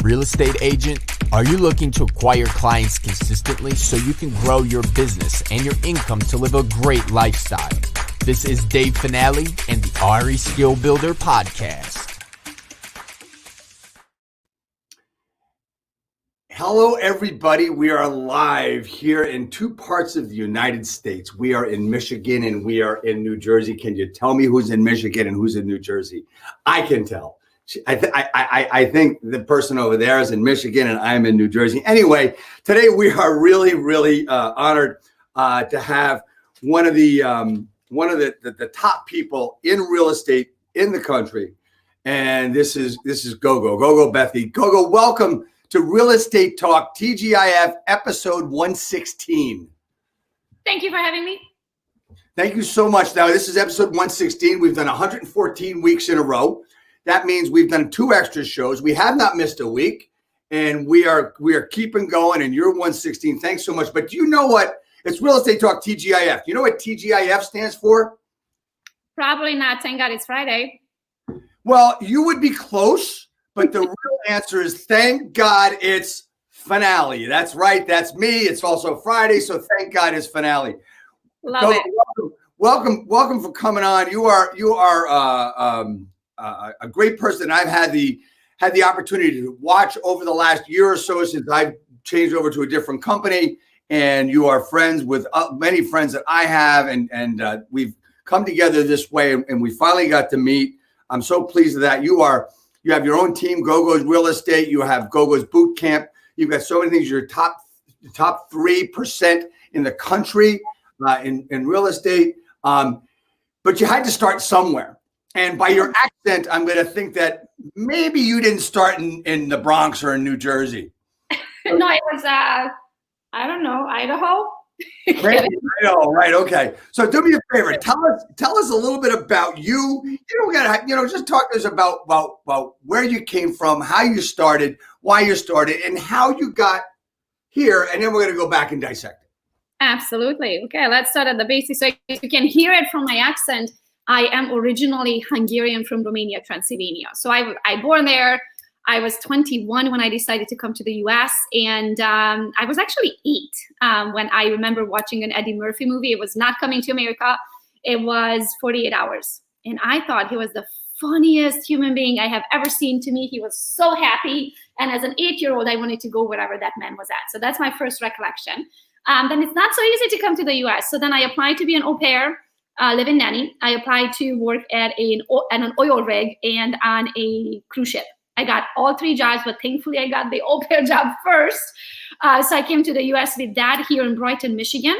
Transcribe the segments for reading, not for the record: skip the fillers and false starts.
real estate agent? Are you looking to acquire clients consistently so you can grow your business and your income to live a great lifestyle? This is Dave Finale and the RE Skill Builder Podcast. Hello, everybody. We are live here in two parts of the United States. We are in Michigan and we are in New Jersey. Can you tell me who's in Michigan and who's in New Jersey? I can tell. I think the person over there is in Michigan and I'm in New Jersey. Anyway, today we are really honored to have one of the top people in real estate in the country, and this is GoGo Bethke. GoGo, welcome to Real Estate Talk TGIF episode 116. Thank you for having me. Thank you so much. Now, this is episode 116. We've done 114 weeks in a row. That means we've done 2 extra shows. We have not missed a week, and we are keeping going, and you're 116. Thanks so much. But do you know what? It's Real Estate Talk TGIF. You know what TGIF stands for? Probably not. Thank God it's Friday. Well, you would be close, but the real answer is thank God it's finale. That's right. That's me. It's also Friday, so thank God it's finale. Love it. Welcome for coming on. You are a great person. I've had the opportunity to watch over the last year or so since I've changed over to a different company, and you are friends with many friends that I have, and we've come together this way, and we finally got to meet. I'm so pleased with that. You have your own team, GoGo's Real Estate. You have GoGo's Bootcamp. You've got so many things. You're top 3% in the country in real estate, but you had to start somewhere. And by your accent, I'm going to think that maybe you didn't start in the Bronx or in New Jersey. No, it was, I don't know, Idaho. Idaho, right? Okay. So do me a favor. Tell us a little bit about you. You don't gotta, just talk to us about where you came from, how you started, why you started, and how you got here. And then we're going to go back and dissect it. Absolutely. Okay, let's start at the basics. So if you can hear it from my accent, I am originally Hungarian from Romania, Transylvania. So I born there. I was 21 when I decided to come to the US, and I was actually 8 when I remember watching an Eddie Murphy movie. It was not Coming to America. It was 48 Hours. And I thought he was the funniest human being I have ever seen. To me, he was so happy. And as an 8-year-old, I wanted to go wherever that man was at. So that's my first recollection. Then it's not so easy to come to the US. So then I applied to be an au pair. Live-in nanny. I applied to work at an oil rig and on a cruise ship. I got all 3 jobs, but thankfully I got the au pair job first. So I came to the US with dad here in Brighton, Michigan.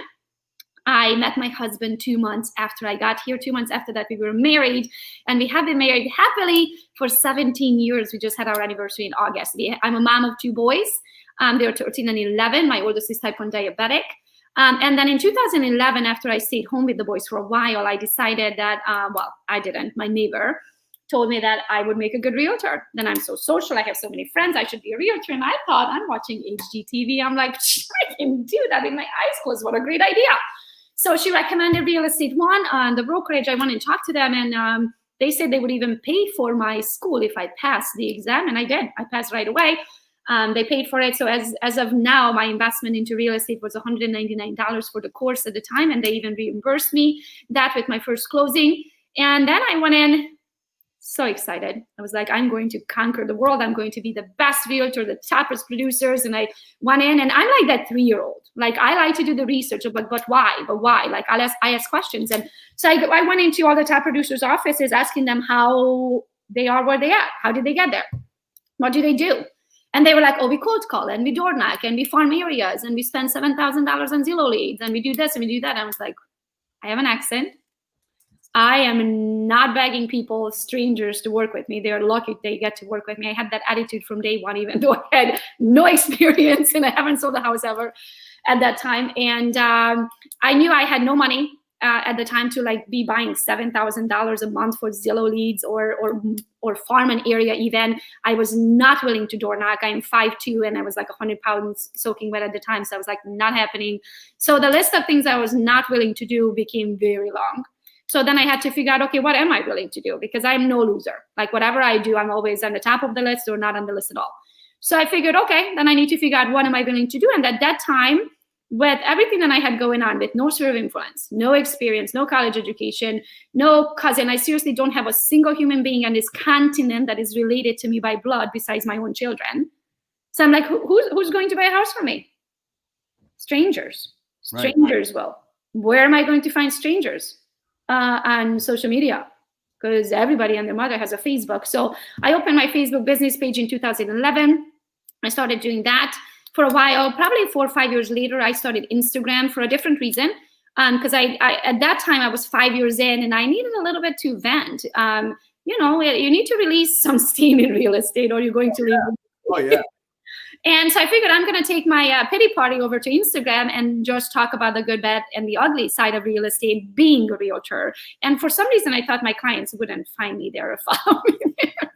I met my husband 2 months after I got here. 2 months after that, we were married, and we have been married happily for 17 years. We just had our anniversary in August. I'm a mom of 2 boys. They're 13 and 11. My oldest is type 1 diabetic. And then in 2011, after I stayed home with the boys for a while, I decided that, I didn't. My neighbor told me that I would make a good realtor. Then I'm so social. I have so many friends. I should be a realtor. And I thought, I'm watching HGTV. I'm like, I can do that with my eyes closed. What a great idea. So she recommended Real Estate One on the brokerage. I went and talked to them, and they said they would even pay for my school if I passed the exam. And I did. I passed right away. They paid for it. So as of now, my investment into real estate was $199 for the course at the time. And they even reimbursed me that with my first closing. And then I went in so excited. I was like, I'm going to conquer the world. I'm going to be the best realtor, the toppest producers. And I went in, and I'm like that 3-year-old. Like, I like to do the research, but why? But why? Like, I ask questions. And so I went into all the top producers' offices asking them how they are where they are. How did they get there? What do they do? And they were like, oh, we cold call, and we door knock, and we farm areas, and we spend $7,000 on Zillow leads, and we do this, and we do that. And I was like, I have an accent. I am not begging people, strangers, to work with me. They're lucky they get to work with me. I had that attitude from day one, even though I had no experience and I haven't sold a house ever at that time. And I knew I had no money at the time to be buying $7,000 a month for Zillow leads or farm an area even. I was not willing to door knock. I'm 5'2", and I was like 100 pounds soaking wet at the time. So I was like, not happening. So the list of things I was not willing to do became very long. So then I had to figure out, okay, what am I willing to do? Because I'm no loser. Like, whatever I do, I'm always on the top of the list or not on the list at all. So I figured, okay, then I need to figure out what am I willing to do. And at that time, with everything that I had going on, with no sphere of influence, no experience, no college education, no cousin, I seriously don't have a single human being on this continent that is related to me by blood besides my own children. So I'm like, who's going to buy a house for me? Strangers. Strangers will. Where am I going to find strangers? On social media, because everybody and their mother has a Facebook. So I opened my Facebook business page in 2011. I started doing that for a while. Probably 4 or 5 years later, I started Instagram for a different reason. Because I at that time, I was 5 years in and I needed a little bit to vent. You know, you need to release some steam in real estate or you're going to leave. Oh, yeah. And so I figured I'm going to take my pity party over to Instagram and just talk about the good, bad, and the ugly side of real estate, being a realtor. And for some reason, I thought my clients wouldn't find me there or follow me there.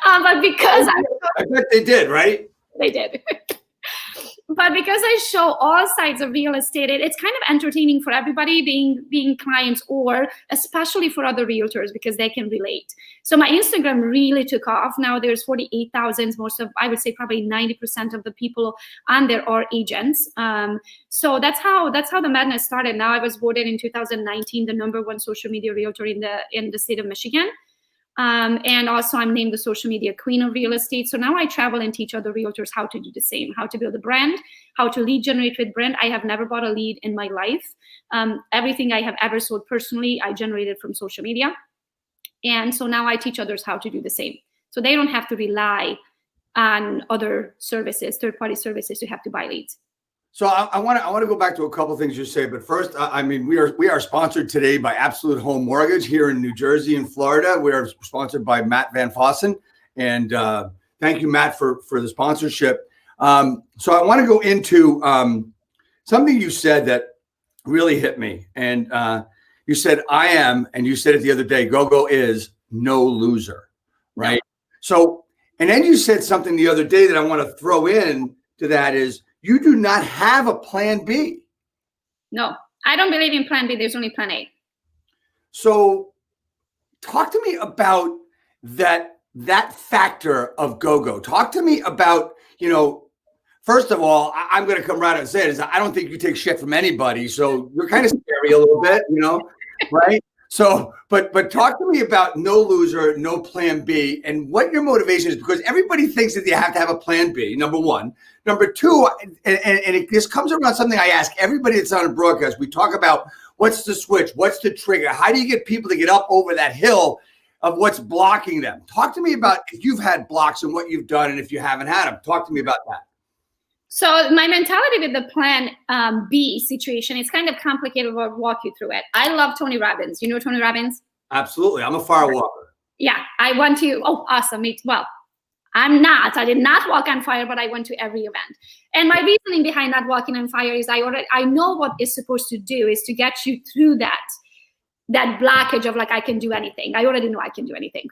But because I bet they did, right? They did. But because I show all sides of real estate, it's kind of entertaining for everybody, being clients, or especially for other realtors, because they can relate. So my Instagram really took off. Now there's 48,000. Most of, I would say probably 90% of the people on there are agents. So that's how the madness started. Now I was voted in 2019 the #1 social media realtor in the state of Michigan. And also I'm named the social media queen of real estate. So now I travel and teach other realtors how to do the same, how to build a brand, how to lead generate with brand. I have never bought a lead in my life. Everything I have ever sold personally, I generated from social media. And so now I teach others how to do the same. So they don't have to rely on other services, third-party services, to have to buy leads. So I want to go back to a couple of things you say, but first, I mean, we are sponsored today by Absolute Home Mortgage here in New Jersey and Florida. We are sponsored by Matt Van Fossen, and thank you, Matt, for the sponsorship. So I want to go into something you said that really hit me, and you said I am, and you said it the other day. GoGo is no loser, right? So, and then you said something the other day that I want to throw in to that is, you do not have a plan B. No, I don't believe in plan B. There's only plan A. So talk to me about that factor of GoGo. Talk to me about, you know, first of all, I'm going to come right out and say it, is I don't think you take shit from anybody. So you're kind of scary a little bit, you know, right? So, but talk to me about no loser, no plan B, and what your motivation is, because everybody thinks that you have to have a plan B, number one. Number two, this comes around something I ask everybody that's on a broadcast. We talk about what's the switch, what's the trigger, how do you get people to get up over that hill of what's blocking them? Talk to me about if you've had blocks and what you've done, and if you haven't had them. Talk to me about that. So my mentality with the plan B situation, it's kind of complicated, but I'll walk you through it. I love Tony Robbins. You know Tony Robbins? Absolutely. I'm a fire walker. Yeah, I went to, oh, awesome. Well, I'm not. I did not walk on fire, but I went to every event. And my reasoning behind not walking on fire is I know what it's supposed to do is to get you through that blockage of like, I can do anything. I already know I can do anything.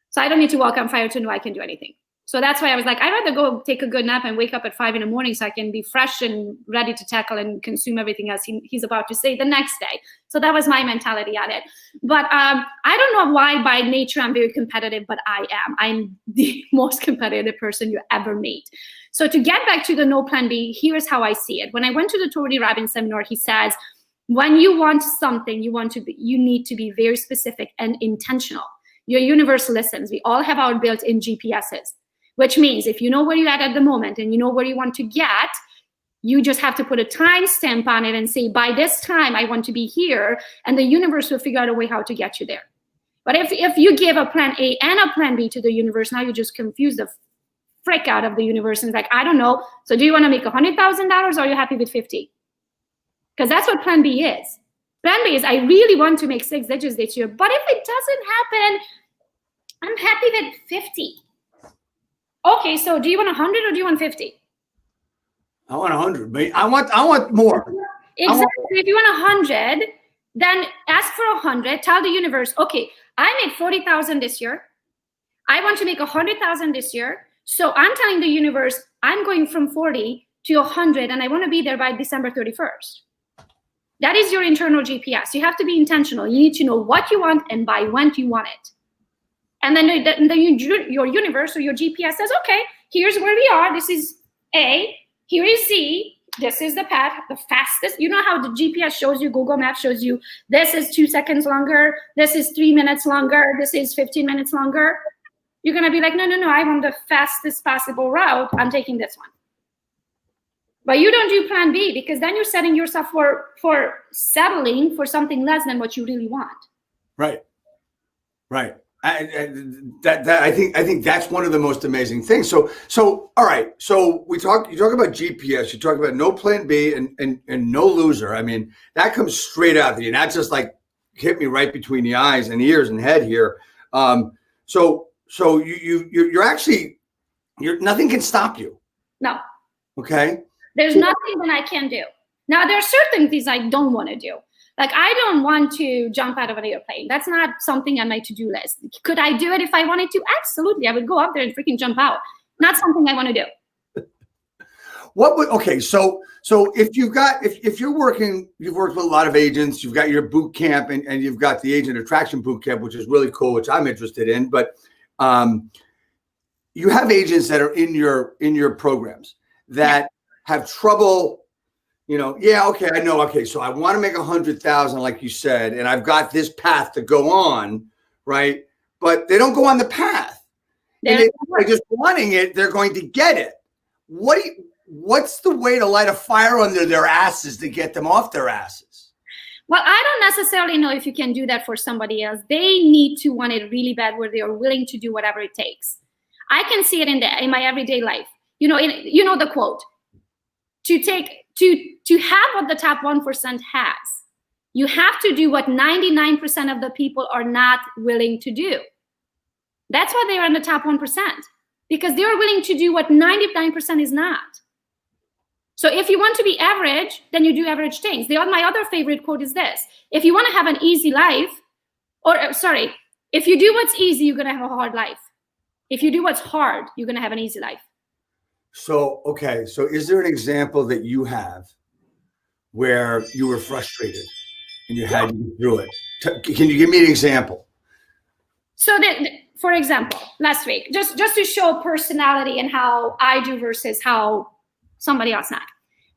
So I don't need to walk on fire to know I can do anything. So that's why I was like, I'd rather go take a good nap and wake up at 5 a.m. so I can be fresh and ready to tackle and consume everything else he's about to say the next day. So that was my mentality on it. But I don't know why by nature I'm very competitive, but I am. I'm the most competitive person you ever meet. So to get back to the no plan B, here's how I see it. When I went to the Tony Robbins seminar, he says, when you want something, you need to be very specific and intentional. Your universe listens. We all have our built-in GPSs. Which means if you know where you're at the moment and you know where you want to get, you just have to put a timestamp on it and say, by this time, I want to be here. And the universe will figure out a way how to get you there. But if you give a plan A and a plan B to the universe, now you just confuse the frick out of the universe. And it's like, I don't know. So do you want to make $100,000 or are you happy with 50? Because that's what plan B is. Plan B is, I really want to make 6 digits this year. But if it doesn't happen, I'm happy with 50. Okay, so do you want 100 or do you want 50? I want 100, but I want more. Exactly. If you want 100, then ask for 100. Tell the universe, okay, I made 40,000 this year. I want to make 100,000 this year. So I'm telling the universe, I'm going from 40 to 100, and I want to be there by December 31st. That is your internal GPS. You have to be intentional. You need to know what you want and by when you want it. And then your universe or your GPS says, okay, here's where we are. This is A. Here is Z. This is the path, the fastest. You know how the GPS shows you, Google Maps shows you, this is 2 seconds longer, this is 3 minutes longer, this is 15 minutes longer. You're going to be like, no, I want the fastest possible route. I'm taking this one. But you don't do plan B, because then you're setting yourself for settling for something less than what you really want. Right. I think that's one of the most amazing things. So all right. So you talk about GPS, you talk about no plan B and no loser. I mean, that comes straight out of you, not just like hit me right between the eyes and ears and head here. So you're actually nothing can stop you. No. Okay. There's nothing that I can do. Now there are certain things I don't want to do. Like, I don't want to jump out of an airplane. That's not something on my to-do list. Could I do it if I wanted to? Absolutely. I would go up there and freaking jump out. Not something I want to do. So if you're working, you've worked with a lot of agents, you've got your boot camp and you've got the agent attraction boot camp, which is really cool, which I'm interested in, but you have agents that are in your programs that have trouble. I know. Okay, so I want to make 100,000, like you said, and I've got this path to go on, right? But they don't go on the path. And they're just wanting it. They're going to get it. What's the way to light a fire under their asses to get them off their asses? Well, I don't necessarily know if you can do that for somebody else. They need to want it really bad, where they are willing to do whatever it takes. I can see it in my everyday life. The quote: to have what the top 1% has, you have to do what 99% of the people are not willing to do. That's why they are in the top 1%, because they are willing to do what 99% is not. So if you want to be average, then you do average things. My other favorite quote is this: if you want to have an easy life, if you do what's easy, you're going to have a hard life. If you do what's hard, you're going to have an easy life. So is there an example that you have where you were frustrated and you had to get through it? Can you give me an example? So for example, last week, just to show personality and how I do versus how somebody else not.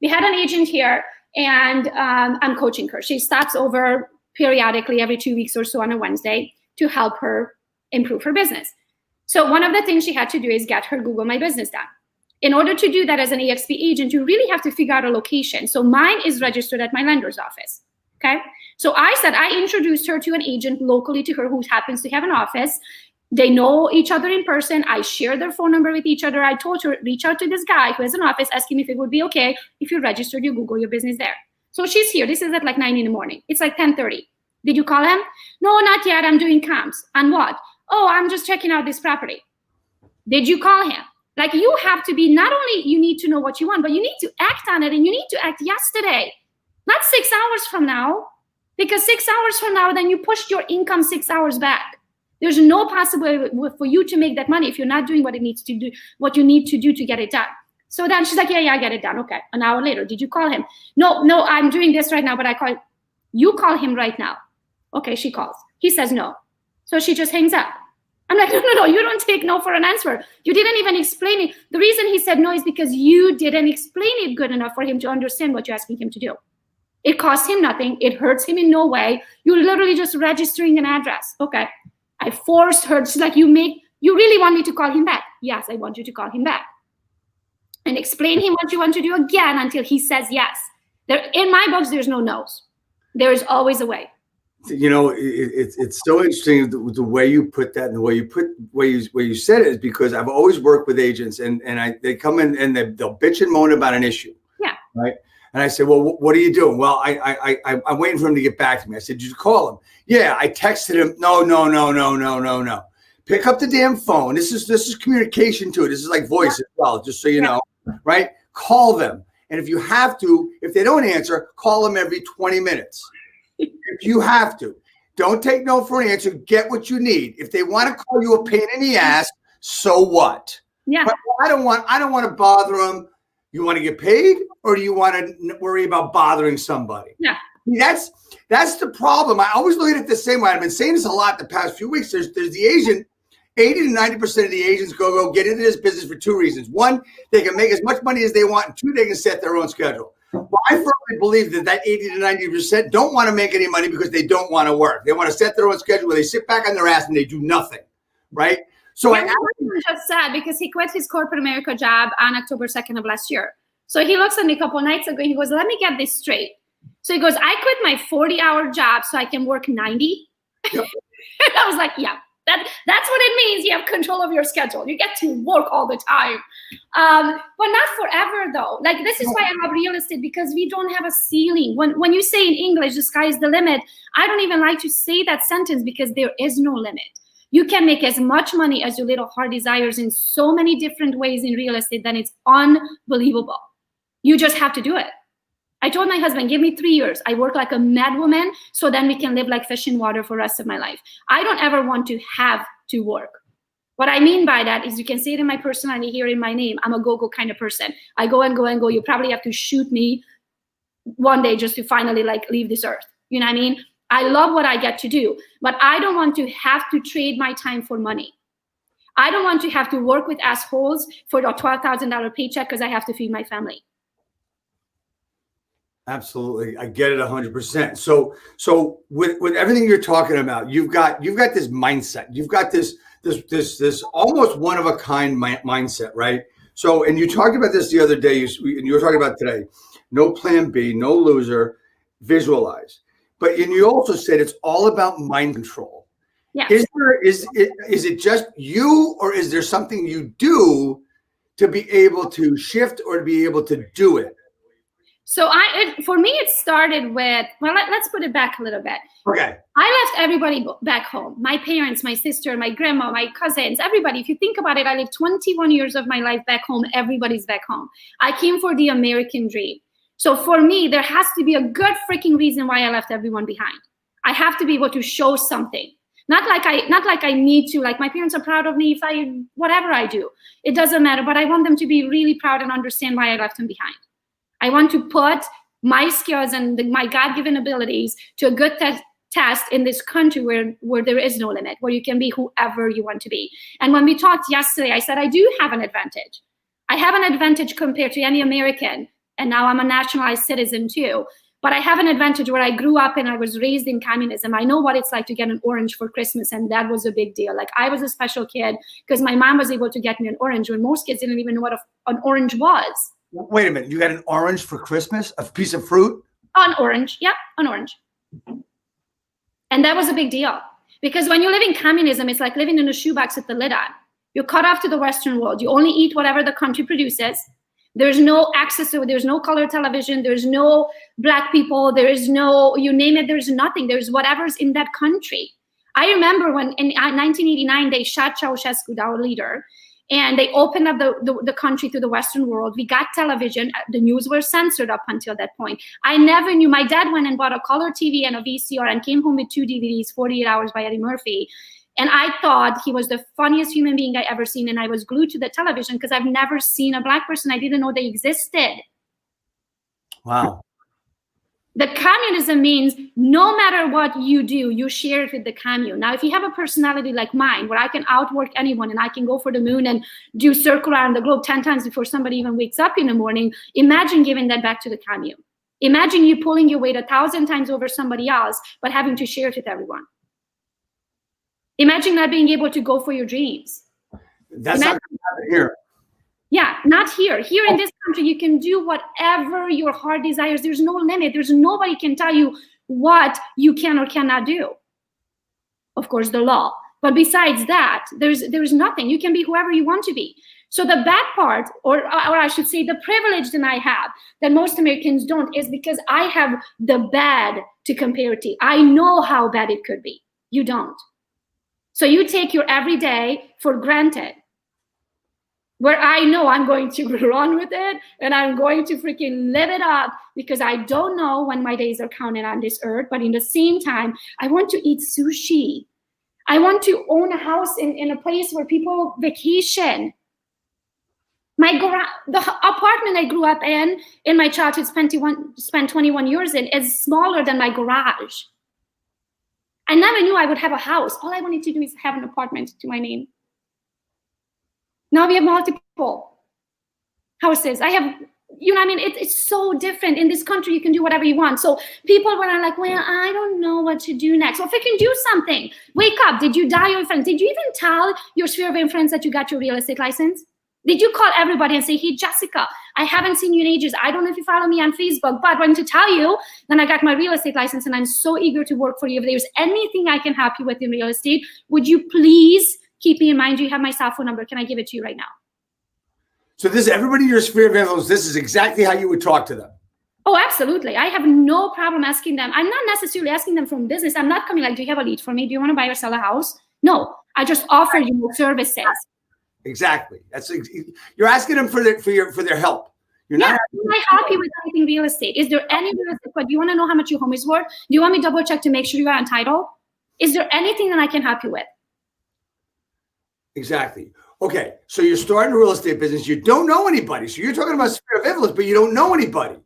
We had an agent here, and I'm coaching her. She stops over periodically every 2 weeks or so on a Wednesday to help her improve her business. So one of the things she had to do is get her Google My Business done. In order to do that as an EXP agent, you really have to figure out a location. So mine is registered at my lender's office, okay? So I introduced her to an agent locally to her who happens to have an office. They know each other in person. I share their phone number with each other. I told her, reach out to this guy who has an office, ask him if it would be okay if you registered your Google Your Business there. So she's here. This is at like 9 in the morning. It's like 10:30. Did you call him? No, not yet. I'm doing comps. On what? Oh, I'm just checking out this property. Did you call him? Like, you have to be, not only you need to know what you want, but you need to act on it, and you need to act yesterday, not 6 hours from now, because 6 hours from now, then you pushed your income 6 hours back. There's no possible way for you to make that money if you're not doing what you need to do to get it done. So then she's like, yeah, I get it done. Okay. An hour later, did you call him? No, I'm doing this right now, but you call him right now. Okay, she calls. He says no. So she just hangs up. I'm like, no, you don't take no for an answer. You didn't even explain it. The reason he said no is because you didn't explain it good enough for him to understand what you're asking him to do. It costs him nothing. It hurts him in no way. You're literally just registering an address. Okay. I forced her. She's like, you really want me to call him back? Yes, I want you to call him back. And explain him what you want to do again until he says yes. In my books, there's no no's. There is always a way. It's so interesting the way you put that, and the way you said it is because I've always worked with agents, and they come in and they'll bitch and moan about an issue. Yeah. Right. And I said, well, what are you doing? Well, I'm waiting for him to get back to me. I said, did you call him? Yeah, I texted him. No. Pick up the damn phone. This is communication too. This is like voice as well, just so you know, right? Call them. And if they don't answer, call them every 20 minutes. If you have to, don't take no for an answer. Get what you need. If they want to call you a pain in the ass, so what? Yeah. But I don't want to bother them. You want to get paid, or do you want to worry about bothering somebody? Yeah. That's the problem. I always look at it the same way. I've been saying this a lot the past few weeks. There's the agent, 80 to 90% of the agents go get into this business for two reasons. One, they can make as much money as they want. And two, they can set their own schedule. Well, I firmly believe that 80 to 90% don't want to make any money because they don't want to work. They want to set their own schedule where they sit back on their ass and they do nothing, right? So I just sad because he quit his corporate America job on October 2nd of last year. So he looks at me a couple of nights ago. He goes, let me get this straight. So he goes, I quit my 40-hour job so I can work 90. Yep. And I was like, yeah, that's what it means. You have control of your schedule. You get to work all the time. But not forever, though. Like, this is why I love real estate, because we don't have a ceiling. When you say in English, the sky is the limit, I don't even like to say that sentence because there is no limit. You can make as much money as your little heart desires in so many different ways in real estate that it's unbelievable. You just have to do it. I told my husband, give me 3 years. I work like a mad woman so then we can live like fish in water for the rest of my life. I don't ever want to have to work. What I mean by that is, you can see it in my personality, here in my name. I'm a go-go kind of person. I go and go and go. You probably have to shoot me one day just to finally like leave this earth. You know what I mean? I love what I get to do, but I don't want to have to trade my time for money. I don't want to have to work with assholes for a $12,000 paycheck because I have to feed my family. Absolutely. I get it 100%. So with everything you're talking about, you've got this mindset. You've got this almost one of a kind mindset, right? So, and you talked about this the other day, and you were talking about today, no plan B, no loser, visualize. But and you also said it's all about mind control. Yeah. Is it just you, or is there something you do to be able to shift or to be able to do it? So for me, it started with, well, let's put it back a little bit. Okay. I left everybody back home. My parents, my sister, my grandma, my cousins, everybody. If you think about it, I lived 21 years of my life back home. Everybody's back home. I came for the American dream. So for me, there has to be a good freaking reason why I left everyone behind. I have to be able to show something. Not like I need to, like my parents are proud of me if whatever I do. It doesn't matter, but I want them to be really proud and understand why I left them behind. I want to put my skills and my God-given abilities to a good test in this country where there is no limit, where you can be whoever you want to be. And when we talked yesterday, I said, I do have an advantage. I have an advantage compared to any American. And now I'm a nationalized citizen too. But I have an advantage where I grew up and I was raised in communism. I know what it's like to get an orange for Christmas, and that was a big deal. Like, I was a special kid because my mom was able to get me an orange when most kids didn't even know what an orange was. Wait a minute, you got an orange for Christmas? A piece of fruit? An orange, yep, an orange. And that was a big deal. Because when you live in communism, it's like living in a shoebox with the lid on. You're cut off to the Western world. You only eat whatever the country produces. There's no access to it. There's no color television. There's no black people. There is no, you name it, there's nothing. There's whatever's in that country. I remember when in 1989, they shot Ceausescu, our leader, and they opened up the country to the Western world. We got television. The news were censored up until that point. I never knew. My dad went and bought a color TV and a VCR and came home with 2 DVDs, 48 Hours by Eddie Murphy. And I thought he was the funniest human being I ever seen. And I was glued to the television because I've never seen a black person. I didn't know they existed. Wow. The communism means no matter what you do, you share it with the commune. Now, if you have a personality like mine, where I can outwork anyone and I can go for the moon and do circle around the globe 10 times before somebody even wakes up in the morning, imagine giving that back to the commune. Imagine you pulling your weight 1,000 times over somebody else, but having to share it with everyone. Imagine not being able to go for your dreams. That's not going to happen here. Yeah, not here. Here in this country, you can do whatever your heart desires. There's no limit. There's nobody can tell you what you can or cannot do. Of course, the law. But besides that, there's nothing. You can be whoever you want to be. So the bad part, or I should say the privilege that I have that most Americans don't, is because I have the bad to compare to. I know how bad it could be. You don't. So you take your everyday for granted, where I know I'm going to run with it and I'm going to freaking live it up because I don't know when my days are counted on this earth. But in the same time, I want to eat sushi. I want to own a house in a place where people vacation. The apartment I grew up in my childhood, spent 21 years in, is smaller than my garage. I never knew I would have a house. All I wanted to do is have an apartment to my name. Now we have multiple houses. I have, you know, I mean, it's so different. In this country, you can do whatever you want. So people were like, well, I don't know what to do next. So if I can do something, wake up. Did you dial your friends? Did you even tell your sphere of influence that you got your real estate license? Did you call everybody and say, hey, Jessica, I haven't seen you in ages. I don't know if you follow me on Facebook, but I want to tell you, then I got my real estate license and I'm so eager to work for you. If there's anything I can help you with in real estate, would you please keep me in mind? You have my cell phone number. Can I give it to you right now? So this, everybody in your sphere of influence, this is exactly how you would talk to them. Oh, absolutely. I have no problem asking them. I'm not necessarily asking them from business. I'm not coming like, do you have a lead for me? Do you want to buy or sell a house? No, I just offer you services. Exactly. You're asking them for their help. You're not. Can I help you with anything real estate? Is there any real estate? But do you want to know how much your home is worth? Do you want me to double check to make sure you are on title? Is there anything that I can help you with? Exactly. Okay. So you're starting a real estate business. You don't know anybody. So you're talking about sphere of influence, but you don't know anybody.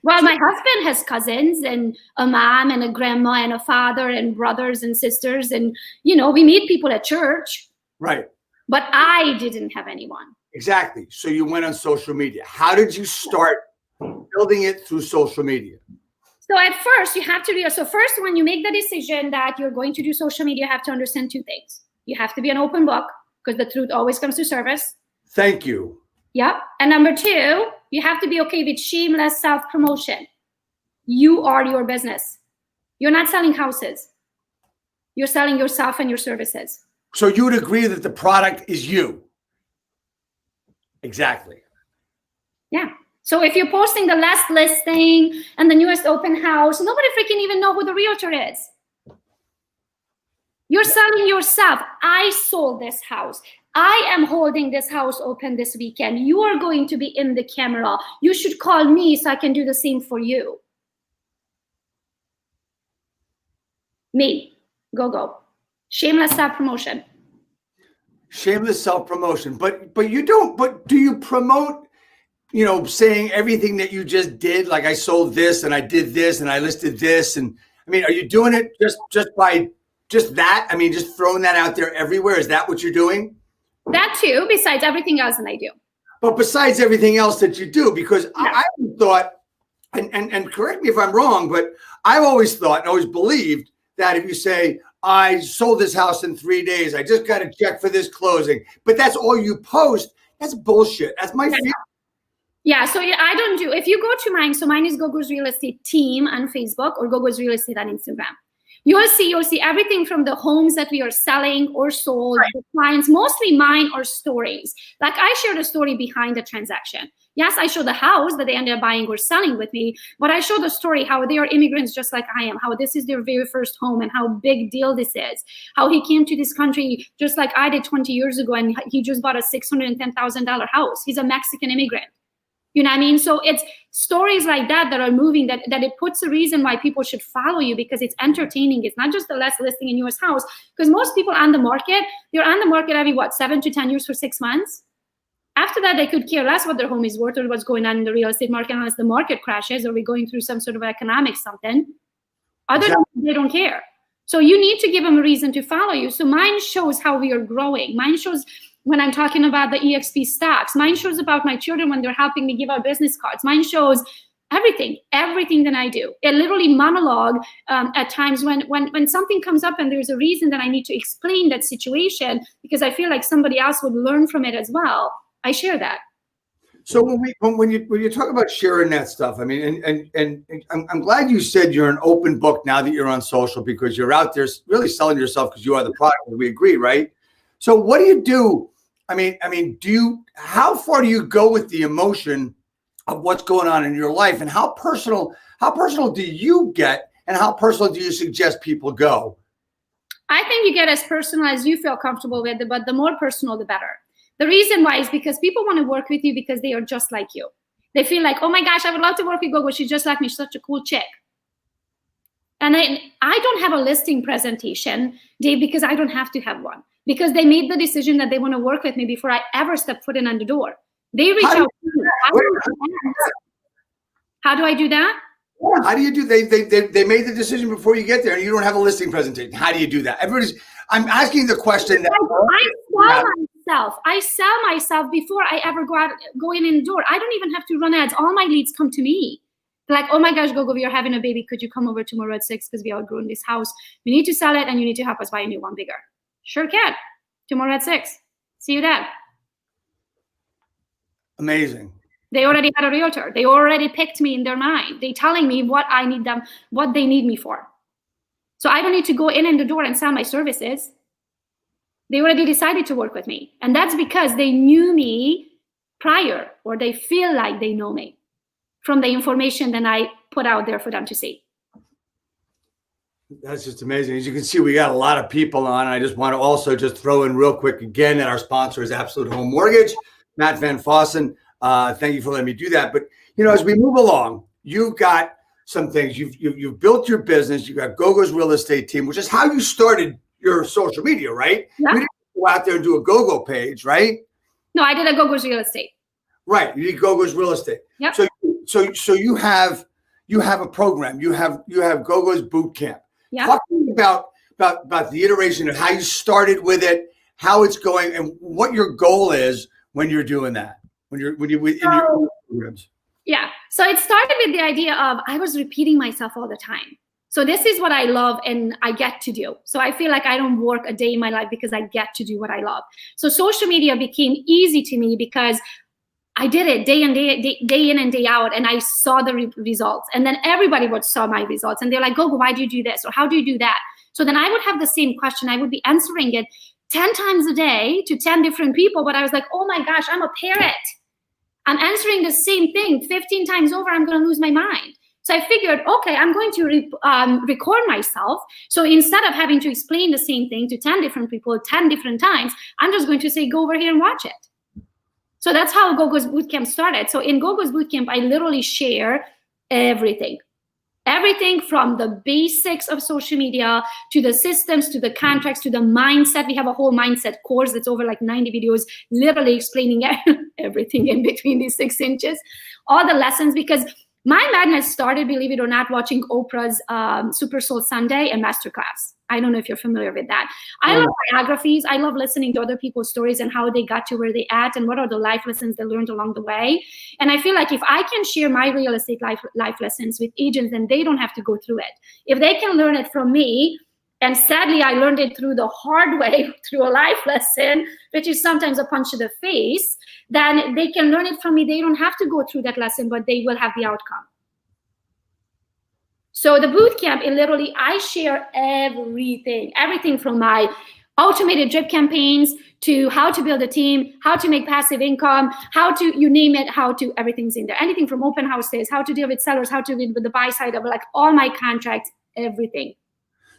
Well, my husband has cousins and a mom and a grandma and a father and brothers and sisters. And, you know, we meet people at church. Right. But I didn't have anyone. Exactly. So you went on social media. How did you start building it through social media? So at first you have to do, so first when you make the decision that you're going to do social media, you have to understand two things. You have to be an open book because the truth always comes to surface. Thank you. Yep. And number two, you have to be okay with shameless self-promotion. You are your business. You're not selling houses. You're selling yourself and your services. So you would agree that the product is you. Exactly. Yeah. So if you're posting the last listing and the newest open house, nobody freaking even know who the realtor is. You're selling yourself. I sold this house. I am holding this house open this weekend. You are going to be in the camera. You should call me so I can do the same for you. Me. GoGo. Shameless self-promotion. Shameless self-promotion. But you don't, but do you promote, you know, saying everything that you just did? Like I sold this and I did this and I listed this. And I mean, are you doing it just by just that? I mean, just throwing that out there everywhere. Is that what you're doing? That too, besides everything else that I do. But besides everything else that you do, because I thought, and correct me if I'm wrong, but I've always thought and always believed that if you say, I sold this house in 3 days, I just got a check for this closing, but that's all you post, that's bullshit. That's my feeling. Yeah, so I don't do, if you go to mine, so mine is GoGo's Real Estate Team on Facebook or GoGo's Real Estate on Instagram. You'll see everything from the homes that we are selling or sold, the clients, mostly mine are stories. Like I share the story behind the transaction. Yes, I show the house that they ended up buying or selling with me, but I show the story how they are immigrants just like I am, how this is their very first home and how big deal this is, how he came to this country just like I did 20 years ago and he just bought a $610,000 house. He's a Mexican immigrant. You know what I mean? So it's stories like that that are moving, that it puts a reason why people should follow you because it's entertaining. It's not just the last listing in US house, because most people on the market, they're on the market every, 7 to 10 years for 6 months. After that, they could care less what their home is worth or what's going on in the real estate market unless the market crashes or we're going through some sort of economic something. Other than that, they don't care. So you need to give them a reason to follow you. So mine shows how we are growing. Mine shows when I'm talking about the EXP stocks. Mine shows about my children when they're helping me give out business cards. Mine shows everything that I do. It literally monologue at times when something comes up and there's a reason that I need to explain that situation because I feel like somebody else would learn from it as well. I share that. So when you talk about sharing that stuff, I mean, and I'm glad you said you're an open book now that you're on social because you're out there really selling yourself because you are the product. We agree, right? So what do you do? I mean, how far do you go with the emotion of what's going on in your life, and how personal do you get, and how personal do you suggest people go? I think you get as personal as you feel comfortable with it, but the more personal, the better. The reason why is because people want to work with you because they are just like you. They feel like, oh my gosh, I would love to work with GoGo. She's just like me. She's such a cool chick. And I don't have a listing presentation, Dave, because I don't have to have one. Because they made the decision that they want to work with me before I ever step foot in on the door. They reach out. How do I do that? How do you do? They made the decision before you get there, and you don't have a listing presentation. How do you do that? I'm asking the question that I sell myself before I ever go in the door. I don't even have to run ads. All my leads come to me. They're like, oh my gosh, GoGo, we are having a baby. Could you come over tomorrow at 6 because we outgrown this house? We need to sell it and you need to help us buy a new one bigger. Sure can. Tomorrow at 6. See you then. Amazing. They already had a realtor. They already picked me in their mind. They're telling me what I need them, what they need me for. So I don't need to go in the door and sell my services. They already decided to work with me. And that's because they knew me prior, or they feel like they know me from the information that I put out there for them to see. That's just amazing. As you can see, we got a lot of people on. I just want to also just throw in real quick again that our sponsor is Absolute Home Mortgage, Matt Van Fossen. Thank you for letting me do that. But, as we move along, you've got some things. You've built your business. You got GoGo's real estate team, which is how you started your social media, right? Yeah. You didn't go out there and do a GoGo page, right? No, I did a GoGo's real estate. Right. You did GoGo's real estate. Yep. So you have a program. You have GoGo's Bootcamp. Yeah. Talk to me about the iteration of how you started with it, how it's going, and what your goal is when you're doing that. When you in your programs. Yeah. So it started with the idea of I was repeating myself all the time. So this is what I love and I get to do. So I feel like I don't work a day in my life because I get to do what I love. So social media became easy to me because I did it day in and day out, and I saw the results. And then everybody would saw my results, and they're like, "GoGo, why do you do this? Or how do you do that?" So then I would have the same question. I would be answering it 10 times a day to 10 different people, but I was like, "Oh my gosh, I'm a parrot. I'm answering the same thing 15 times over. I'm going to lose my mind." So I figured, okay, I'm going to record myself. So instead of having to explain the same thing to 10 different people 10 different times, I'm just going to say, go over here and watch it. So that's how GoGo's Bootcamp started. So in GoGo's Bootcamp, I literally share everything. Everything from the basics of social media to the systems, to the contracts, to the mindset. We have a whole mindset course that's over like 90 videos, literally explaining everything in between these 6 inches, all the lessons, because my madness started, believe it or not, watching Oprah's Super Soul Sunday and Masterclass. I don't know if you're familiar with that. I love biographies. I love listening to other people's stories and how they got to where they at and what are the life lessons they learned along the way. And I feel like if I can share my real estate life lessons with agents, then they don't have to go through it. If they can learn it from me, and sadly, I learned it through the hard way, through a life lesson, which is sometimes a punch to the face, then they can learn it from me. They don't have to go through that lesson, but they will have the outcome. So the bootcamp, literally, I share everything from my automated drip campaigns to how to build a team, how to make passive income, how to, you name it, everything's in there. Anything from open houses, how to deal with sellers, how to deal with the buy side of like all my contracts, everything.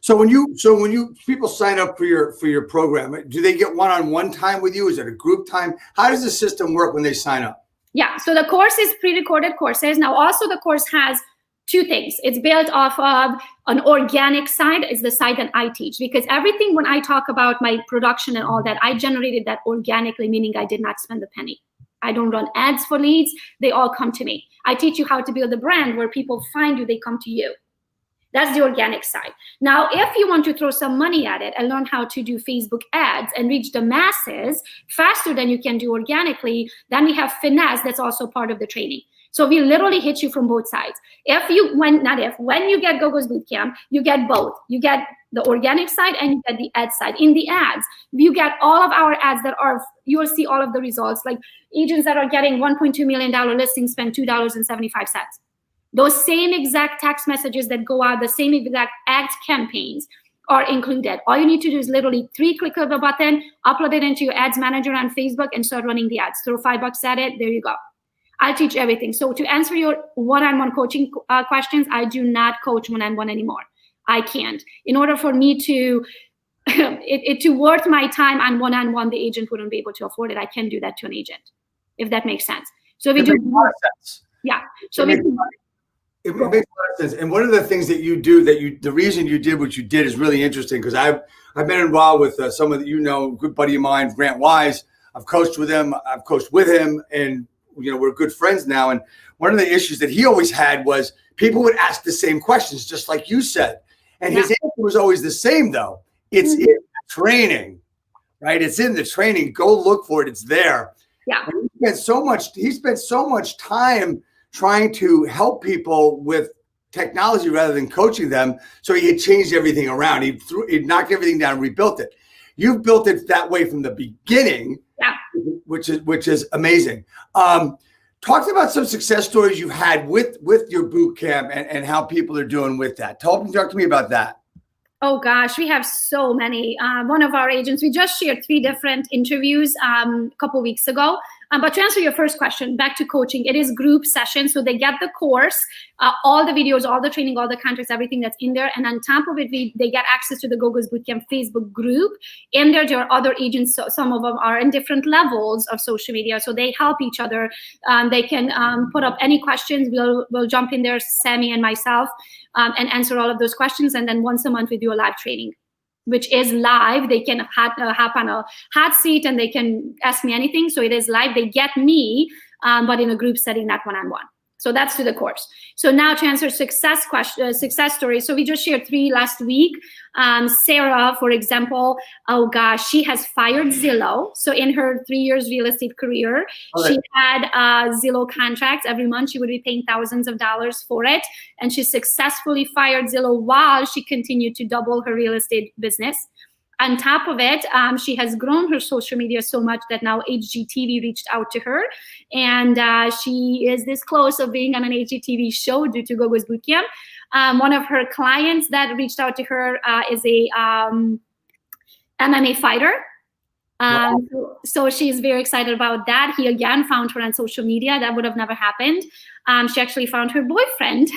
So when people sign up for your program, do they get one-on-one time with you? Is it a group time? How does the system work when they sign up? Yeah, so the course is pre-recorded courses. Now also the course has 2 things. It's built off of an organic side, is the side that I teach, because everything when I talk about my production and all that, I generated that organically, meaning I did not spend a penny. I don't run ads for leads. They all come to me. I teach you how to build a brand where people find you, they come to you. That's the organic side. Now, if you want to throw some money at it and learn how to do Facebook ads and reach the masses faster than you can do organically, then we have finesse. That's also part of the training. So we literally hit you from both sides. When you get GoGo's Bootcamp, you get both. You get the organic side and you get the ad side. In the ads, you get all of our ads you will see all of the results. Like agents that are getting $1.2 million listings spend $2.75. Those same exact text messages that go out, the same exact ad campaigns are included. All you need to do is literally 3 clicks of a button, upload it into your ads manager on Facebook and start running the ads. Throw $5 at it, there you go. I'll teach everything. So to answer your one-on-one coaching questions, I do not coach one-on-one anymore. I can't. In order for me to worth my time on one-on-one, the agent wouldn't be able to afford it. I can do that to an agent, if that makes sense. So we do. It makes a lot of sense. Yeah. So it makes a lot of sense. And one of the things that you do, the reason you did what you did is really interesting, because I've been involved with someone that a good buddy of mine, Grant Wise. I've coached with him. I've coached with him, and we're good friends now. And one of the issues that he always had was people would ask the same questions, just like you said. And his answer was always the same, though. It's if training, right? It's in the training. Go look for it. It's there. Yeah. And he spent so much time trying to help people with technology rather than coaching them. So he had changed everything around. He'd knocked everything down and rebuilt it. You've built it that way from the beginning, yeah, which is amazing. Talk about some success stories you've had with your boot camp and how people are doing with that. Talk to me about that. Oh gosh, we have so many. One of our agents, we just shared 3 different interviews a couple weeks ago. But to answer your first question, back to coaching, it is group sessions. So they get the course, all the videos, all the training, all the contracts, everything that's in there. And on top of it, they get access to the GoGo's Bootcamp Facebook group. And there are other agents. So some of them are in different levels of social media. So they help each other. They can put up any questions. We'll jump in there, Sammy and myself, and answer all of those questions. And then once a month, we do a live training, which is live. They can hop on a hot seat and they can ask me anything. So it is live. They get me, but in a group setting, not one-on-one. So that's to the course. So now to answer success stories. So we just shared 3 last week. Sarah, for example, oh gosh, she has fired Zillow. So in her 3 years real estate career, she had Zillow contracts every month. She would be paying thousands of dollars for it. And she successfully fired Zillow while she continued to double her real estate business. On top of it, she has grown her social media so much that now HGTV reached out to her. And she is this close of being on an HGTV show due to GoGo's Bootcamp. One of her clients that reached out to her is a MMA fighter. So she's very excited about that. He again found her on social media. That would have never happened. She actually found her boyfriend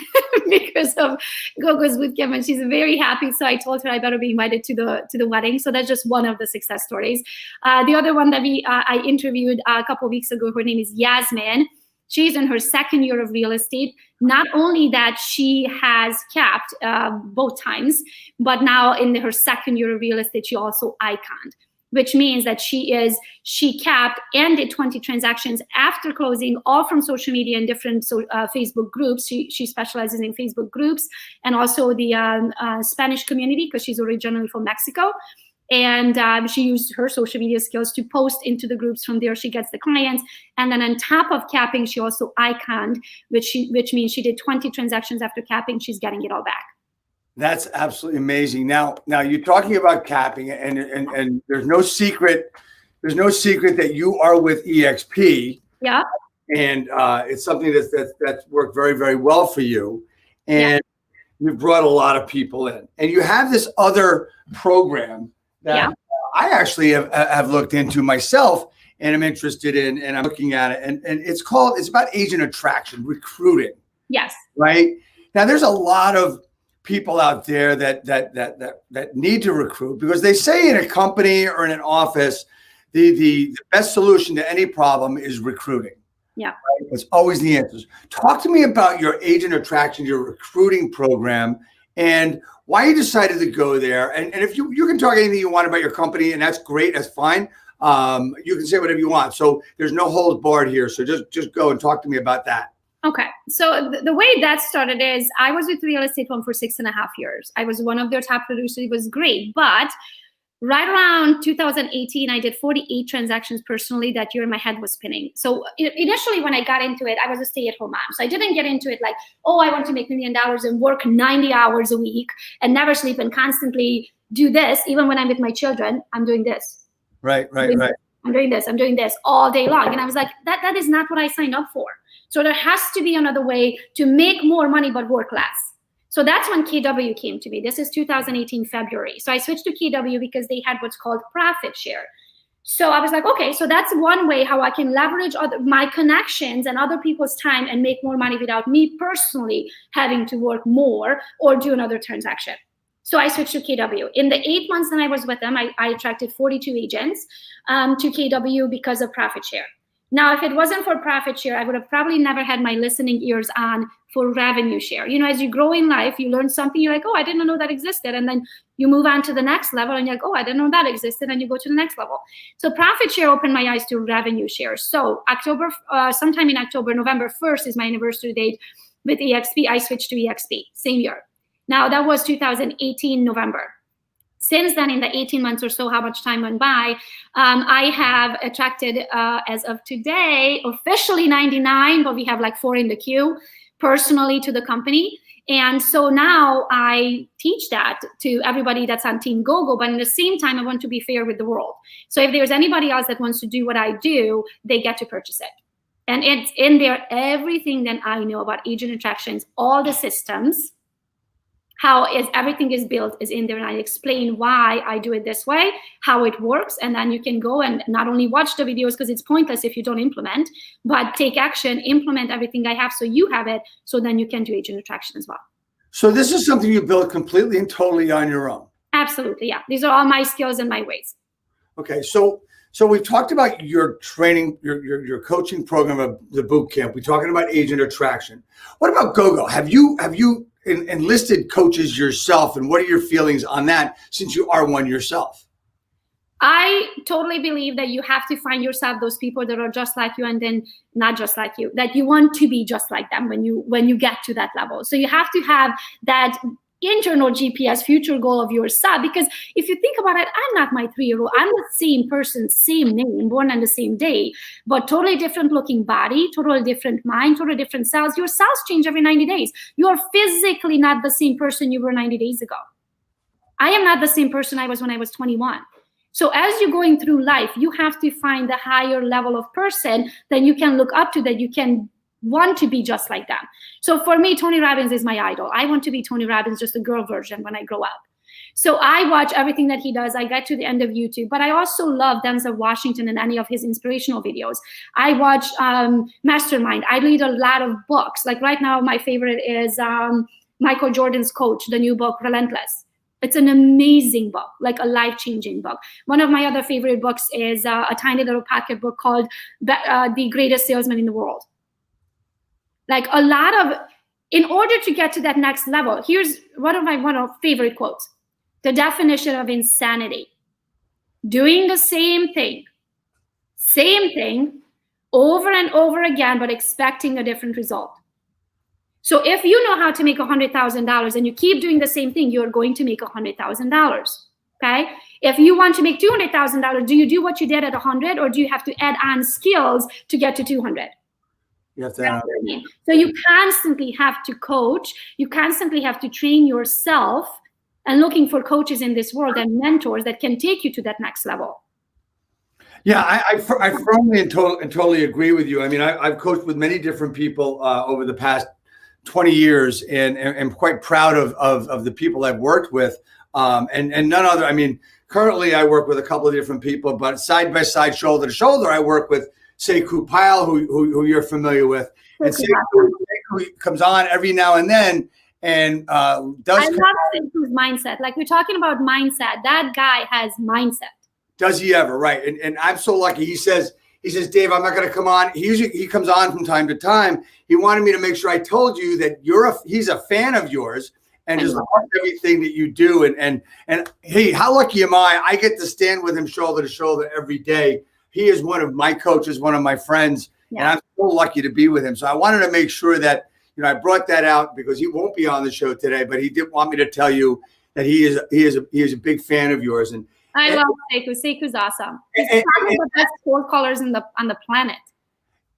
because of GoGo's Bootcamp, and she's very happy. So I told her I better be invited to the wedding. So that's just one of the success stories. The other one that I interviewed a couple of weeks ago, her name is Yasmin. She's in her 2nd year of real estate. Not only that she has capped both times, but now in her 2nd year of real estate, she also iconed, which means that she capped and did 20 transactions after closing, all from social media and different Facebook groups. She specializes in Facebook groups and also the Spanish community because she's originally from Mexico. And she used her social media skills to post into the groups. From there, she gets the clients. And then on top of capping, she also iconed, which means she did 20 transactions after capping. She's getting it all back. That's absolutely amazing. Now you're talking about capping, and there's no secret that you are with EXP. Yeah. And it's something that's worked very, very well for you. And you've brought a lot of people in. And you have this other program that I actually have looked into myself and I'm interested in, and I'm looking at it. And it's about agent attraction, recruiting. Yes. Right? Now there's a lot of people out there that need to recruit, because they say in a company or in an office, the best solution to any problem is recruiting. Yeah. Right? It's always the answers. Talk to me about your agent attraction, your recruiting program, and why you decided to go there. And if you can talk anything you want about your company, and that's great, that's fine. You can say whatever you want. So there's no holds barred here. So just go and talk to me about that. Okay. So the way that started is I was with Real Estate Home for 6.5 years. I was one of their top producers. It was great. But right around 2018, I did 48 transactions personally. That year, my head was spinning. So initially, when I got into it, I was a stay-at-home mom. So I didn't get into it like, oh, I want to make $1 million and work 90 hours a week and never sleep and constantly do this. Even when I'm with my children, I'm doing this. Right. I'm doing this all day long. And I was like, that is not what I signed up for. So there has to be another way to make more money but work less. So that's when KW came to me. This is 2018 February. So I switched to KW because they had what's called profit share. So I was like, okay, so that's one way how I can leverage my connections and other people's time and make more money without me personally having to work more or do another transaction. So I switched to KW. In the 8 months that I was with them, I attracted 42 agents to KW because of profit share. Now, if it wasn't for profit share, I would have probably never had my listening ears on for revenue share. You know, as you grow in life, you learn something, you're like, oh, I didn't know that existed. And then you move on to the next level and you're like, oh, I didn't know that existed. And you go to the next level. So profit share opened my eyes to revenue share. So sometime in October, November 1st is my anniversary date with EXP. I switched to EXP, same year. Now, that was 2018 November. Since then, in the 18 months or so, how much time went by, I have attracted, as of today, officially 99, but we have like 4 in the queue, personally to the company. And so now I teach that to everybody that's on Team GoGo, but at the same time, I want to be fair with the world. So if there's anybody else that wants to do what I do, they get to purchase it. And it's in there, everything that I know about agent attractions, all the systems, everything is built is in there, and I explain why I do it this way, how it works, and then you can go and not only watch the videos because it's pointless if you don't implement, but take action, implement everything I have so you have it, so then you can do agent attraction as well. So this is something you built completely and totally on your own? Absolutely, yeah. These are all my skills and my ways. Okay, so we've talked about your training, your coaching program of the boot camp. We're talking about agent attraction. What about GoGo? Have you enlisted coaches yourself, and what are your feelings on that since you are one yourself? I totally believe that you have to find yourself those people that are just like you, and then not just like you, that you want to be just like them when you get to that level. So you have to have that internal GPS, future goal of yourself, because if you think about it, I'm not my 3-year-old. I'm the same person, same name, born on the same day, but totally different looking body, totally different mind, totally different cells. Your cells change every 90 days. You're physically not the same person you were 90 days ago. I am not the same person I was when I was 21. So as you're going through life, you have to find the higher level of person that you can look up to, that you can want to be just like them. So for me, Tony Robbins is my idol. I want to be Tony Robbins, just a girl version when I grow up. So I watch everything that he does. I get to the end of YouTube, but I also love Denzel Washington and any of his inspirational videos. I watch Mastermind. I read a lot of books. Like right now, my favorite is Michael Jordan's Coach, the new book, Relentless. It's an amazing book, like a life-changing book. One of my other favorite books is a tiny little pocket book called The Greatest Salesman in the World. Like a lot of, in order to get to that next level, here's one of my favorite quotes. The definition of insanity: doing the same thing over and over again, but expecting a different result. So if you know how to make $100,000 and you keep doing the same thing, you're going to make $100,000. Okay. If you want to make $200,000, do you do what you did at 100, or do you have to add on skills to get to 200? You have to So you constantly have to coach. You constantly have to train yourself, and looking for coaches in this world and mentors that can take you to that next level. Yeah, I firmly and totally agree with you. I mean, I've coached with many different people over the past 20 years, and I'm quite proud of the people I've worked with. And none other, I mean, currently I work with a couple of different people, but side by side, shoulder to shoulder, I work with Sekou Pyle, who you're familiar with. And Sekou comes on every now and then and does. I love Sekou's mindset. Like, we're talking about mindset. That guy has mindset. Does he ever? Right. And I'm so lucky. He says, Dave, I'm not going to come on. He comes on from time to time. He wanted me to make sure I told you that he's a fan of yours and just loves everything that you do. And hey, how lucky am I? I get to stand with him shoulder to shoulder every day. He is one of my coaches, one of my friends, and I'm so lucky to be with him. So I wanted to make sure that, I brought that out because he won't be on the show today, but he did want me to tell you that he is a big fan of yours. And I love Sekou. Sekou's awesome. He's probably the best sport callers on the planet.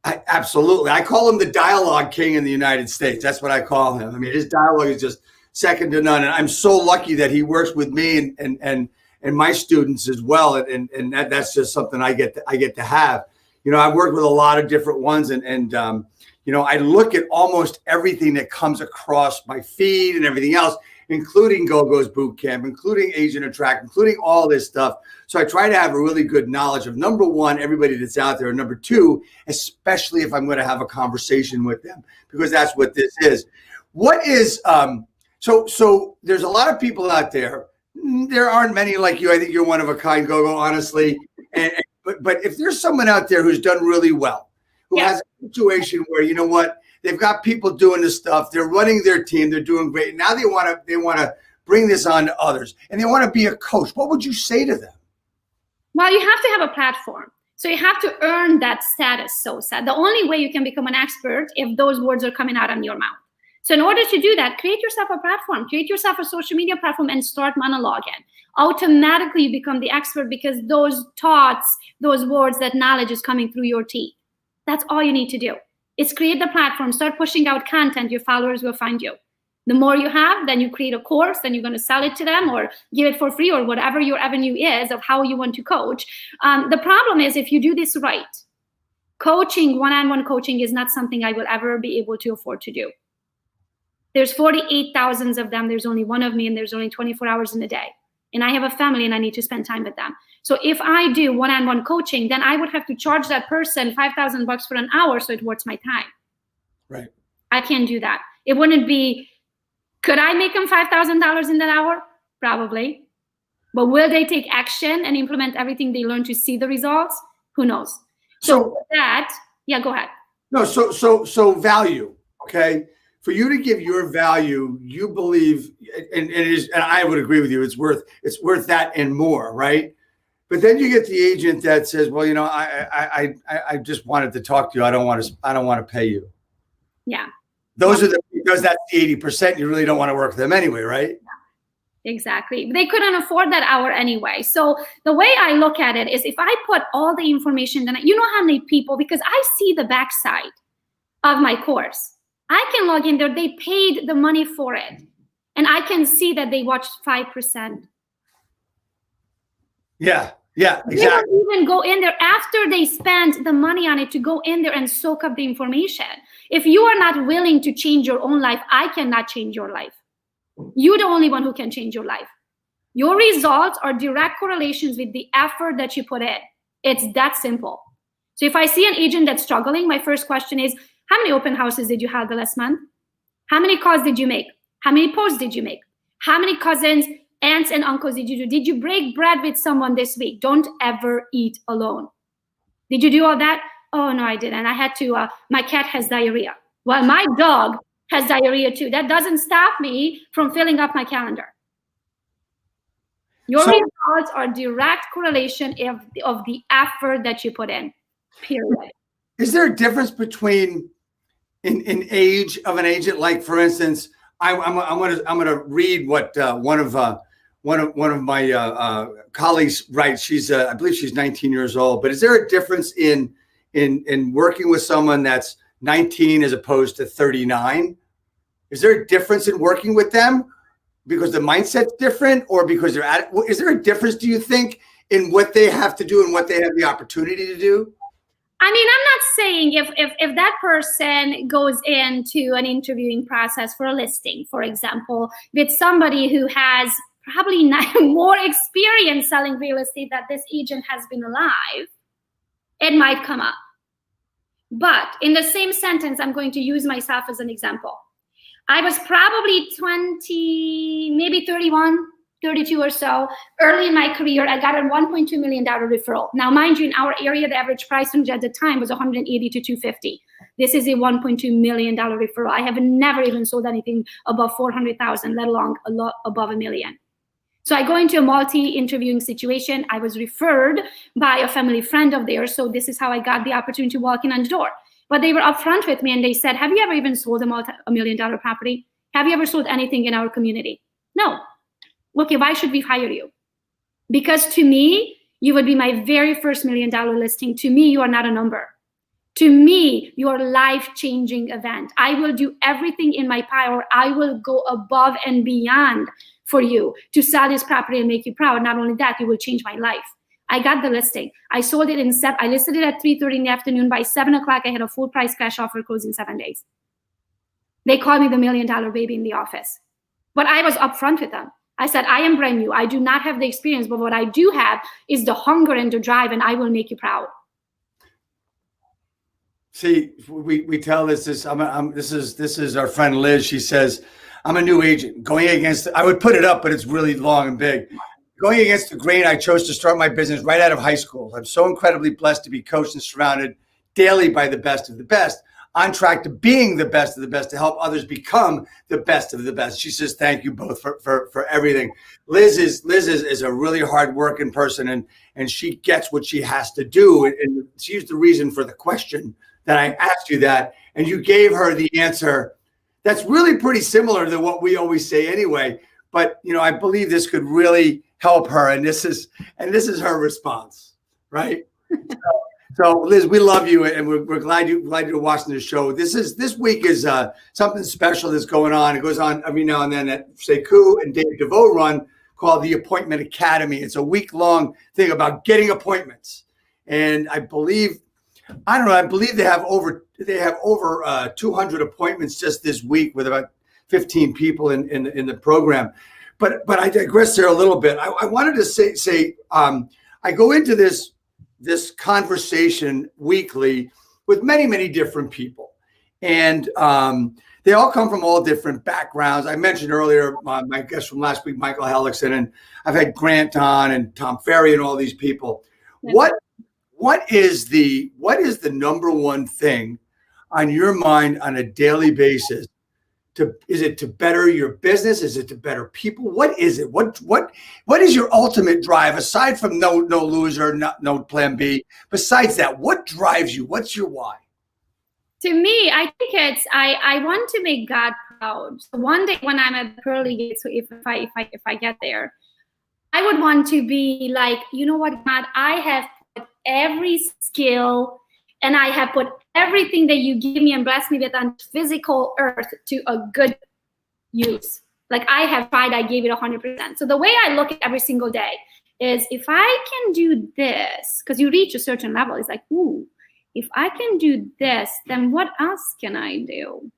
Absolutely. I call him the dialogue king in the United States. That's what I call him. I mean, his dialogue is just second to none. And I'm so lucky that he works with me and my students as well. And that's just something I get to have. I've worked with a lot of different ones, and I look at almost everything that comes across my feed and everything else, including GoGo's Bootcamp, including Agent Attract, including all this stuff. So I try to have a really good knowledge of, number one, everybody that's out there, and number two, especially if I'm going to have a conversation with them, because that's what this is. What is so there's a lot of people out there. There aren't many like you. I think you're one of a kind, GoGo, honestly. But if there's someone out there who's done really well, who has a situation where, you know what, they've got people doing this stuff, they're running their team, they're doing great. Now they want to bring this on to others, and they want to be a coach. What would you say to them? Well, you have to have a platform. So you have to earn that status, so sad. The only way you can become an expert if those words are coming out of your mouth. So in order to do that, create yourself a platform, create yourself a social media platform and start monologuing. Automatically you become the expert because those thoughts, those words, that knowledge is coming through your teeth. That's all you need to do. Is create the platform, start pushing out content, your followers will find you. The more you have, then you create a course, then you're going to sell it to them or give it for free or whatever your avenue is of how you want to coach. The problem is if you do this right, coaching, one-on-one coaching is not something I will ever be able to afford to do. There's 48,000 of them. There's only one of me and there's only 24 hours in a day. And I have a family and I need to spend time with them. So if I do one-on-one coaching, then I would have to charge that person $5,000 for an hour so it worth my time. Right. I can't do that. It wouldn't be, could I make them $5,000 in that hour? Probably. But will they take action and implement everything they learn to see the results? Who knows? So with that, yeah, go ahead. No, so value, okay? For you to give your value, you believe, and it is, and I would agree with you, it's worth that and more, right? But then you get the agent that says, well, you know, I just wanted to talk to you. I don't want to pay you. Yeah. Those are because that's the 80%. You really don't want to work with them anyway, right? Yeah, exactly. They couldn't afford that hour anyway. So the way I look at it is if I put all the information, then you know how many people, because I see the backside of my course. I can log in there. They paid the money for it. And I can see that they watched 5%. Yeah, exactly. They don't even go in there after they spent the money on it to go in there and soak up the information. If you are not willing to change your own life, I cannot change your life. You're the only one who can change your life. Your results are direct correlations with the effort that you put in. It's that simple. So if I see an agent that's struggling, my first question is, how many open houses did you have the last month? How many calls did you make? How many posts did you make? How many cousins, aunts, and uncles did you do? Did you break bread with someone this week? Don't ever eat alone. Did you do all that? Oh, no, I didn't. I had to, my cat has diarrhea. Well, my dog has diarrhea too. That doesn't stop me from filling up my calendar. Your results are direct correlation of the effort that you put in, period. Is there a difference between in age of an agent? Like, for instance, I'm gonna read what one of my colleagues writes. She's I believe she's 19 years old. But is there a difference in working with someone that's 19 as opposed to 39? Is there a difference in working with them because the mindset's different, or because they're at? Is there a difference, do you think, in what they have to do and what they have the opportunity to do? I mean, I'm not saying if that person goes into an interviewing process for a listing, for example, with somebody who has probably more experience selling real estate that this agent has been alive, it might come up. But in the same sentence, I'm going to use myself as an example. I was probably 20, maybe 31, 32 or so, early in my career. I got a $1.2 million referral. Now, mind you, in our area, the average price range at the time was 180 to 250. This is a $1.2 million referral. I have never even sold anything above 400,000, let alone a lot above $1 million. So I go into a multi-interviewing situation. I was referred by a family friend of theirs. So this is how I got the opportunity to walk in on the door. But they were upfront with me and they said, have you ever even sold $1 million property? Have you ever sold anything in our community? No. Okay, why should we hire you? Because to me, you would be my very first $1 million listing. To me, you are not a number. To me, you are a life-changing event. I will do everything in my power. I will go above and beyond for you to sell this property and make you proud. Not only that, you will change my life. I got the listing. I sold it I listed it at 3:30 in the afternoon. By 7 o'clock, I had a full price cash offer closing 7 days. They called me the $1 million baby in the office. But I was upfront with them. I said, I am brand new. I do not have the experience, but what I do have is the hunger and the drive, and I will make you proud. See, we tell this is our friend Liz. She says, I'm a new agent going against, I would put it up, but it's really long and big. Going against the grain, I chose to start my business right out of high school. I'm so incredibly blessed to be coached and surrounded daily by the best of the best, on track to being the best of the best to help others become the best of the best. She says, thank you both for everything. Liz is a really hard working person, and she gets what she has to do. And she's the reason for the question that I asked you that. And you gave her the answer that's really pretty similar to what we always say anyway. But I believe this could really help her, and this is her response, right? So Liz, we love you, and we're glad you're watching the show. This week is something special that's going on. It goes on every now and then that Sekou and Dave DeVoe run, called the Appointment Academy. It's a week-long thing about getting appointments, and I believe they have over 200 appointments just this week with about 15 people in the program. But I digress there a little bit. I wanted to say I go into this conversation weekly with many different people, and they all come from all different backgrounds. I mentioned earlier my guest from last week, Michael Hellickson, and I've had Grant on and Tom Ferry and all these people. Yeah. What is the number one thing on your mind on a daily basis? Is it to better your business? Is it to better people? What is it? What is your ultimate drive aside from no loser, no plan B? Besides that, what drives you? What's your why? To me, I think it's I want to make God proud. So one day when I'm at the pearly gates, so if I get there, I would want to be like, you know what, God, I have put every skill and I have put everything that you give me and bless me with on physical earth to a good use. Like I have tried, I gave it 100%. So the way I look at every single day is if I can do this, because you reach a certain level, it's like, ooh, if I can do this, then what else can I do?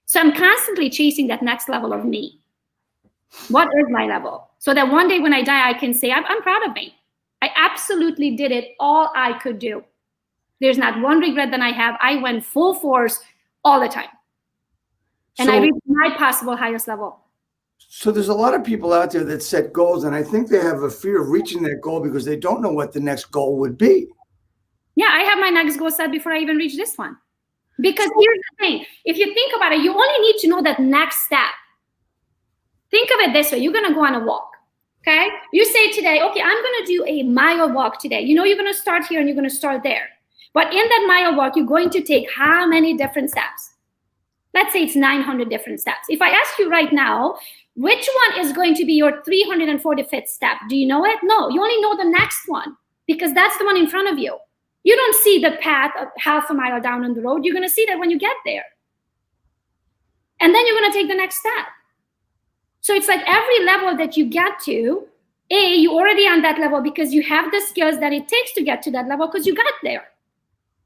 So I'm constantly chasing that next level of me. What is my level? So that one day when I die, I can say, I'm proud of me. I absolutely did it all I could do. There's not one regret that I have. I went full force all the time. And I reached my possible highest level. So there's a lot of people out there that set goals, and I think they have a fear of reaching that goal because they don't know what the next goal would be. Yeah, I have my next goal set before I even reach this one. Because here's the thing. If you think about it, you only need to know that next step. Think of it this way. You're going to go on a walk. Okay? You say today, okay, I'm going to do a mile walk today. You know you're going to start here and you're going to start there. But in that mile walk, you're going to take how many different steps? Let's say it's 900 different steps. If I ask you right now, which one is going to be your 345th step? Do you know it? No, you only know the next one because that's the one in front of you. You don't see the path of half a mile down on the road. You're going to see that when you get there. And then you're going to take the next step. So it's like every level that you get to, you're already on that level because you have the skills that it takes to get to that level because you got there.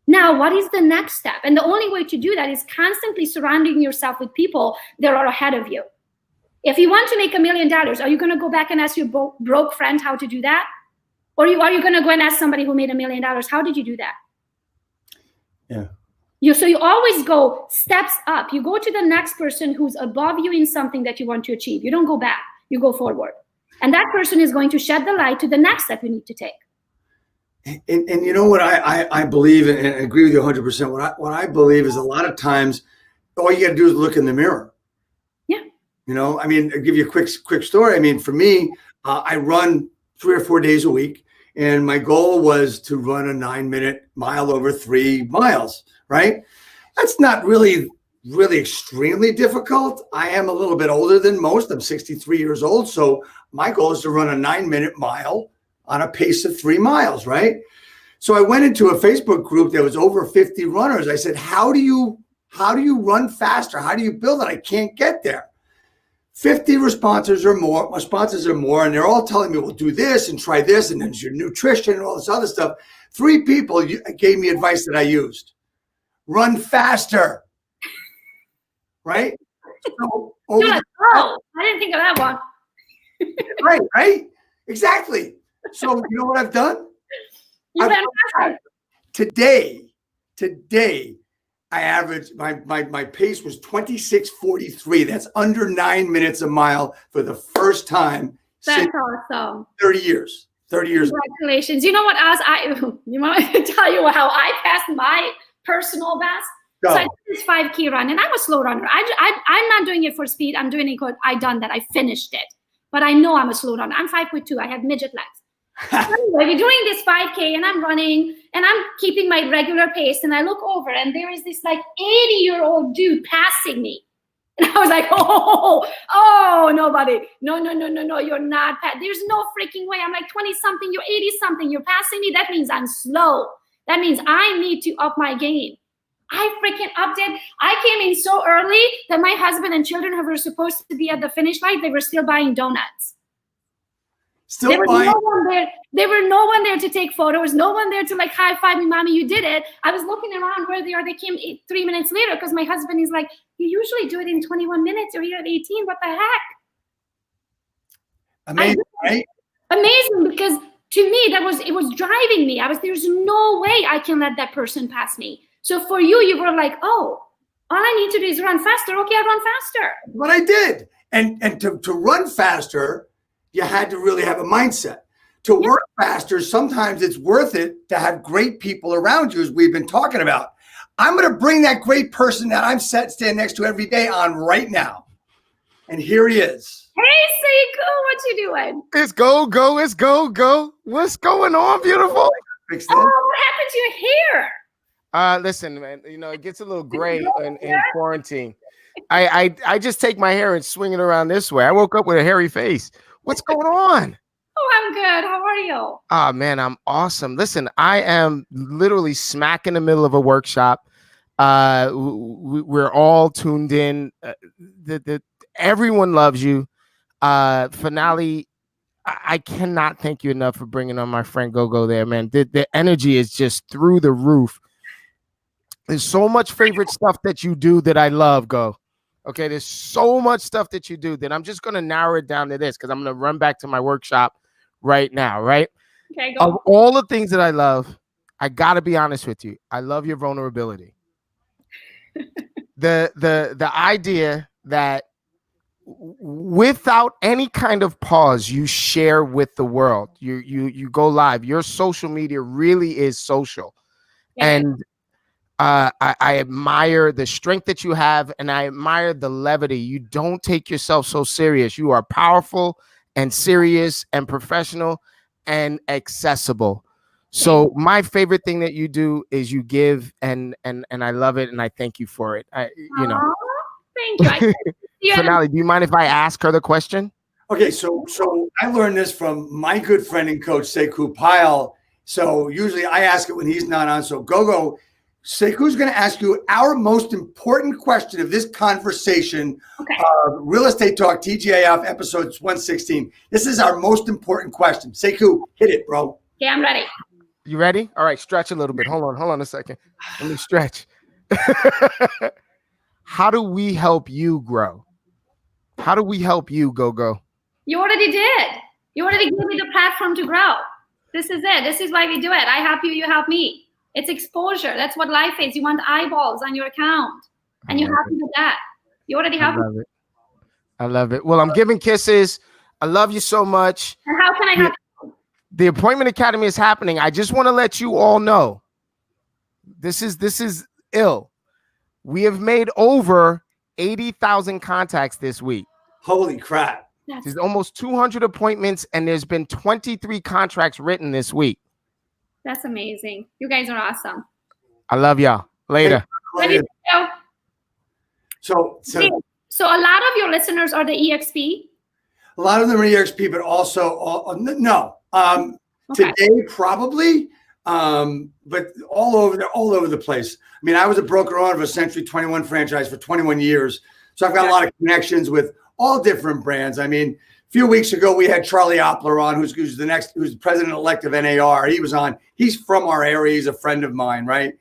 Now, what is the next step? And the only way to do that is constantly surrounding yourself with people that are ahead of you. If you want to make $1 million, are you going to go back and ask your broke friend how to do that? Or are you going to go and ask somebody who made $1 million, how did you do that? Yeah. So you always go steps up. You go to the next person who's above you in something that you want to achieve. You don't go back. You go forward. And that person is going to shed the light to the next step you need to take. And you know what I believe and agree with you 100%. What I believe is a lot of times all you got to do is look in the mirror. Yeah. I mean, I'll give you a quick story. I mean, for me, I run 3 or 4 days a week, and my goal was to run a 9-minute mile over 3 miles. Right? That's not really extremely difficult. I am a little bit older than most. I'm 63 years old, so my goal is to run a 9-minute mile on a pace of 3 miles, right? So I went into a Facebook group that was over 50 runners. I said, how do you run faster? How do you build it? I can't get there. 50 responses or more, and they're all telling me, well, do this and try this, and then your nutrition and all this other stuff. 3 people gave me advice that I used. Run faster, right? So I didn't think of that one. Right, exactly. So you know what I've done? Today, I averaged my pace was 26:43. That's under 9 minutes a mile for the first time. That's awesome. 30 years. Congratulations. You know what else? You want me to tell you how I passed my personal best? Go. So I did this 5K run, and I'm a slow runner. I'm not doing it for speed. I'm doing it because I done that. I finished it. But I know I'm a slow runner. I'm 5'2". I have midget legs. Anyway, we're doing this 5K, and I'm running, and I'm keeping my regular pace, and I look over, and there is this like 80-year-old dude passing me. And I was like, oh, nobody. No, you're not. There's no freaking way. I'm like 20-something, you're 80-something, you're passing me. That means I'm slow. That means I need to up my game. I freaking upped it. I came in so early that my husband and children who were supposed to be at the finish line, they were still buying donuts. There was no one there. There were no one there to take photos. No one there to like high five me, mommy, you did it. I was looking around where they are. They came 3 minutes later because my husband is like, you usually do it in 21 minutes. You're here at 18. What the heck? Amazing, right? Amazing, because to me it was driving me. There's no way I can let that person pass me. So for you, you were like, oh, all I need to do is run faster. Okay, I'll run faster. What I did, and to run faster, you had to really have a mindset. To work faster, sometimes it's worth it to have great people around you, as we've been talking about. I'm going to bring that great person that I'm standing next to every day on right now. And here he is. Hey, Seiko, what you doing? It's GoGo. It's GoGo. What's going on, beautiful? Oh, what happened to your hair? Listen, man, it gets a little gray in quarantine. I just take my hair and swing it around this way. I woke up with a hairy face. What's going on? Oh, I'm good. How are you? Oh, man, I'm awesome. Listen, I am literally smack in the middle of a workshop. We're all tuned in. Everyone loves you. Finale, I cannot thank you enough for bringing on my friend GoGo there, man. The energy is just through the roof. There's so much favorite stuff that you do that I love, Go. Okay, there's so much stuff that you do that I'm just going to narrow it down to this because I'm going to run back to my workshop right now, right? Okay, go. Of all the things that I love, I got to be honest with you. I love your vulnerability. The idea that without any kind of pause, you share with the world. You go live. Your social media really is social. Yeah. And I admire the strength that you have, and I admire the levity. You don't take yourself so serious. You are powerful and serious and professional and accessible. So my favorite thing that you do is you give, and I love it, and I thank you for it. Thank you. Finale, do you mind if I ask her the question? Okay, so I learned this from my good friend and coach, Sekou Pyle. So usually I ask it when he's not on. So GoGo, Sekou's going to ask you our most important question of this conversation. Okay. Real Estate Talk, TGIF, episode 116. This is our most important question. Sekou, hit it, bro. Okay, I'm ready. You ready? All right, stretch a little bit. Hold on a second. Let me stretch. How do we help you grow? How do we help you, GoGo? You already did. You already gave me the platform to grow. This is it. This is why we do it. I help you, you help me. It's exposure. That's what life is. You want eyeballs on your account. And you're happy with that. You already have it. I love it. Well, I'm giving kisses. I love you so much. And how can I help you? The Appointment Academy is happening. I just want to let you all know. This is ill. We have made over 80,000 contacts this week. Holy crap. There's almost 200 appointments, and there's been 23 contracts written this week. That's amazing. You guys are awesome. I love y'all. Later. So a lot of your listeners are the EXP? A lot of them are EXP, but also no. Today probably, but all over the place. I mean, I was a broker owner of a Century 21 franchise for 21 years. So I've got a lot of connections with all different brands. I mean, a few weeks ago, we had Charlie Oppler on, who's the president-elect of NAR. He was on. He's from our area. He's a friend of mine, right?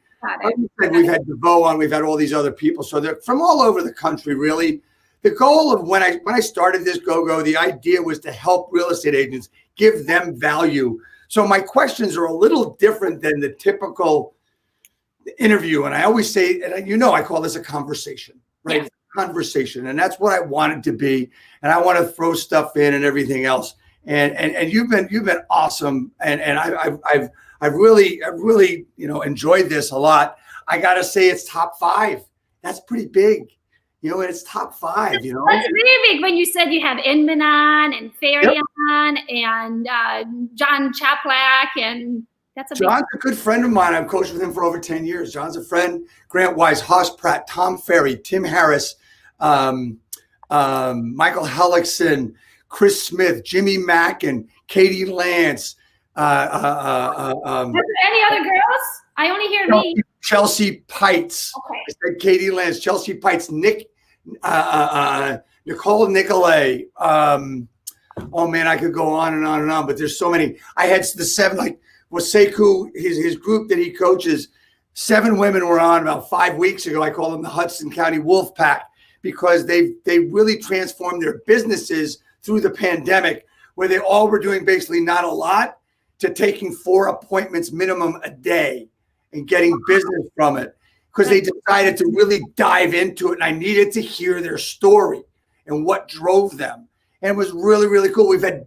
We've had DeVoe on. We've had all these other people. So they're from all over the country, really. The goal of when I started this GoGo, the idea was to help real estate agents, give them value. So my questions are a little different than the typical interview. And I always say, and I call this a conversation, right? Yeah. Conversation, and that's what I want it to be. And I want to throw stuff in and everything else. And you've been awesome. And I've really enjoyed this a lot. I gotta say it's top 5. That's pretty big. And it's top 5. That's really big when you said you have Inman on and Ferry on and John Chaplak, and that's John's a good friend of mine. I've coached with him for over 10 years. John's a friend. Grant Wise, Haas Pratt, Tom Ferry, Tim Harris, Michael Hellickson, Chris Smith, Jimmy Mackin, Katie Lance. Are there any other girls? I only hear me. Chelsea Pites. Okay. I said Katie Lance, Chelsea Pites, Nicole Nicolay. Oh man, I could go on and on and on, but there's so many. I had the 7, like Sekou, his group that he coaches. 7 women were on about 5 weeks ago. I call them the Hudson County Wolf Pack because they really transformed their businesses through the pandemic, where they all were doing basically not a lot to taking 4 appointments minimum a day and getting business from it, because they decided to really dive into it. And I needed to hear their story and what drove them. And it was really, really cool. We've had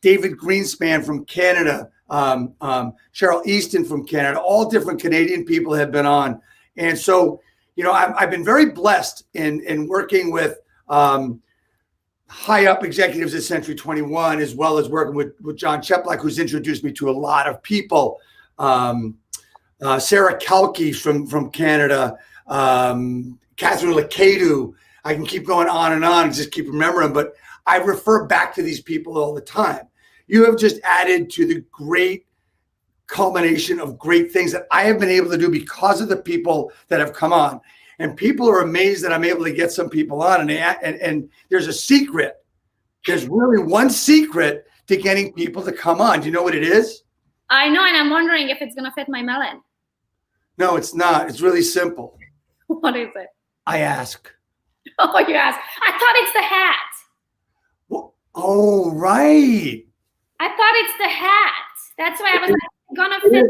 David Greenspan from Canada, Cheryl Easton from Canada, all different Canadian people have been on. And so, you know, I've been very blessed in working with high up executives at Century 21, as well as working with John Cheplak, who's introduced me to a lot of people. Sarah Kalki from Canada, Catherine Lakadu. I can keep going on and just keep remembering, but I refer back to these people all the time. You have just added to the great culmination of great things that I have been able to do because of the people that have come on. And people are amazed that I'm able to get some people on. And there's a secret. There's really one secret to getting people to come on. Do you know what it is? I know, and I'm wondering if it's going to fit my melon. No, it's not. It's really simple. What is it? I ask. Oh, you ask. I thought it's the hat. Well, oh, right. I thought it's the hat. That's why I was going to fit.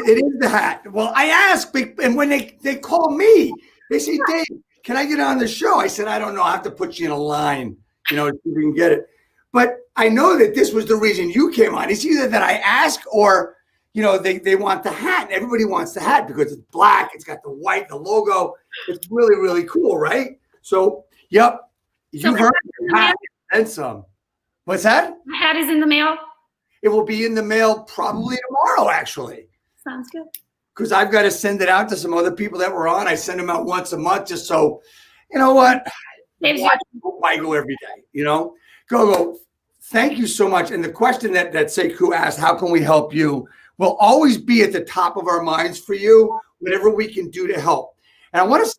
It is the hat. Well, I ask, and when they call me, they say, Dave, can I get on the show? I said, I don't know. I have to put you in a line, you know, if you can get it. But I know that this was the reason you came on. It's either that I ask or, you know, they want the hat. And everybody wants the hat because it's black. It's got the white, the logo. It's really, really cool, right? So, yep. You heard the hat and some. What's that? The hat is in the mail. It will be in the mail probably tomorrow, actually. Sounds good. Because I've got to send it out to some other people that were on. I send them out once a month just so, you know what? Why go every day, you know? GoGo, thank you so much. And the question that Sekou asked, how can we help you, will always be at the top of our minds for you, whatever we can do to help. And I want to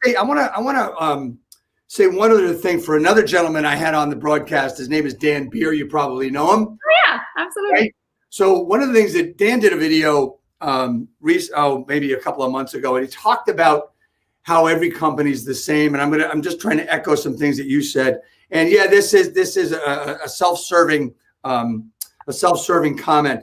say one other thing for another gentleman I had on the broadcast. His name is Dan Beer. You probably know him. Oh, yeah, absolutely. Right? So one of the things that Dan did a video maybe a couple of months ago, and he talked about how every company is the same. And I'm just trying to echo some things that you said. And yeah, this is a self-serving comment.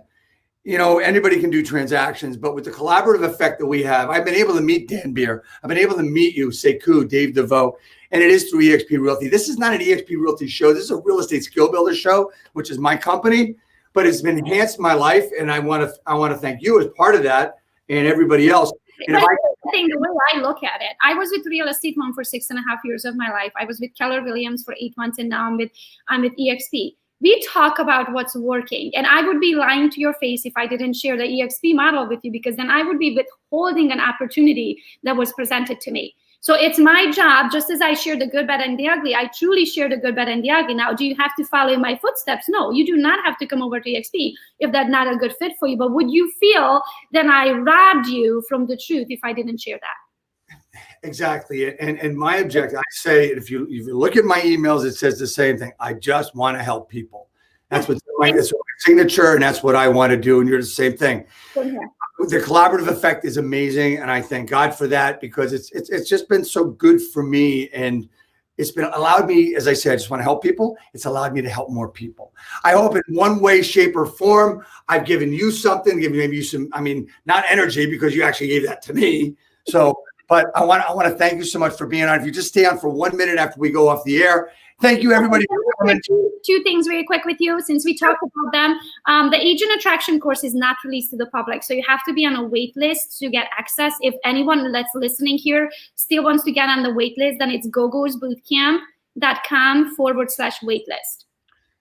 You know, anybody can do transactions, but with the collaborative effect that we have, I've been able to meet Dan Beer. I've been able to meet you, Sekou, Dave DeVoe, and it is through eXp Realty. This is not an eXp Realty show. This is a real estate skill builder show, which is my company, but it's been enhanced my life. And I want to thank you as part of that and everybody else. And the way I look at it, I was with Real Estate Mom for 6.5 years of my life. I was with Keller Williams for 8 months, and now I'm with eXp. We talk about what's working, and I would be lying to your face if I didn't share the eXp model with you, because then I would be withholding an opportunity that was presented to me. So it's my job, just as I share the good, bad, and the ugly, I truly share the good, bad, and the ugly. Now, do you have to follow in my footsteps? No, you do not have to come over to eXp if that's not a good fit for you. But would you feel that I robbed you from the truth if I didn't share that? Exactly. And my objective, I say, if you look at my emails, it says the same thing. I just want to help people. That's what's my signature, and that's what I want to do. And you're the same thing. The collaborative effect is amazing, and I thank God for that, because it's just been so good for me, and it's been allowed me, as I said, I just want to help people. It's allowed me to help more people. I hope in one way, shape, or form, I've given you something, given maybe you some, I mean, not energy, because you actually gave that to me. So, but I want to thank you so much for being on. If you just stay on for 1 minute after we go off the air. Thank you, everybody, for coming. Two things very quick with you, since we talked about them. The Agent Attraction course is not released to the public, so you have to be on a wait list to get access. If anyone that's listening here still wants to get on the wait list, then it's gogosbootcamp.com/waitlist.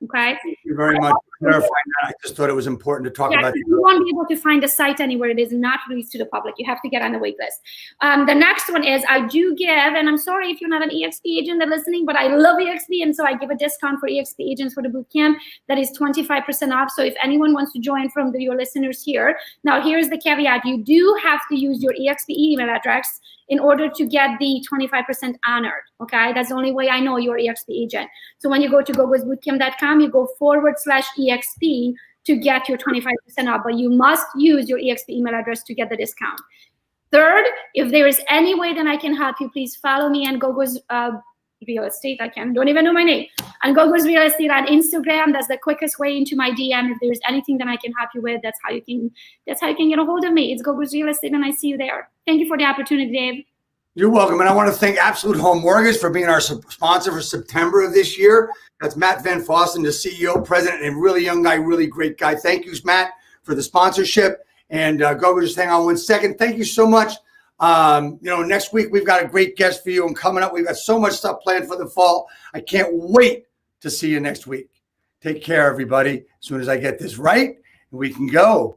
Okay? Thank you very much. clarifying that. I just thought it was important to talk about. You won't be able to find the site anywhere. It is not released to the public. You have to get on the wait list. The next one is I do give, and I'm sorry if you're not an EXP agent that's listening, but I love EXP, and so I give a discount for EXP agents for the bootcamp that is 25% off. So if anyone wants to join from your listeners here, now here's the caveat: you do have to use your EXP email address in order to get the 25% honored. Okay, that's the only way I know you're EXP agent. So when you go to gogosbootcamp.com, you go /EXP to get your 25% off, but you must use your EXP email address to get the discount. Third, if there is any way that I can help you, please follow me and GoGo's Real Estate. Don't even know my name. And GoGo's Real Estate on Instagram. That's the quickest way into my DM. If there's anything that I can help you with, that's how you can get a hold of me. It's GoGo's Real Estate, and I see you there. Thank you for the opportunity, Dave. You're welcome. And I want to thank Absolute Home Mortgage for being our sponsor for September of this year. That's Matt Van Fossen, the CEO, president, and really young guy, really great guy. Thank you, Matt, for the sponsorship. And GoGo, just hang on 1 second. Thank you so much. Next week we've got a great guest for you, and coming up, we've got so much stuff planned for the fall. I can't wait to see you next week. Take care, everybody. As soon as I get this right, we can go.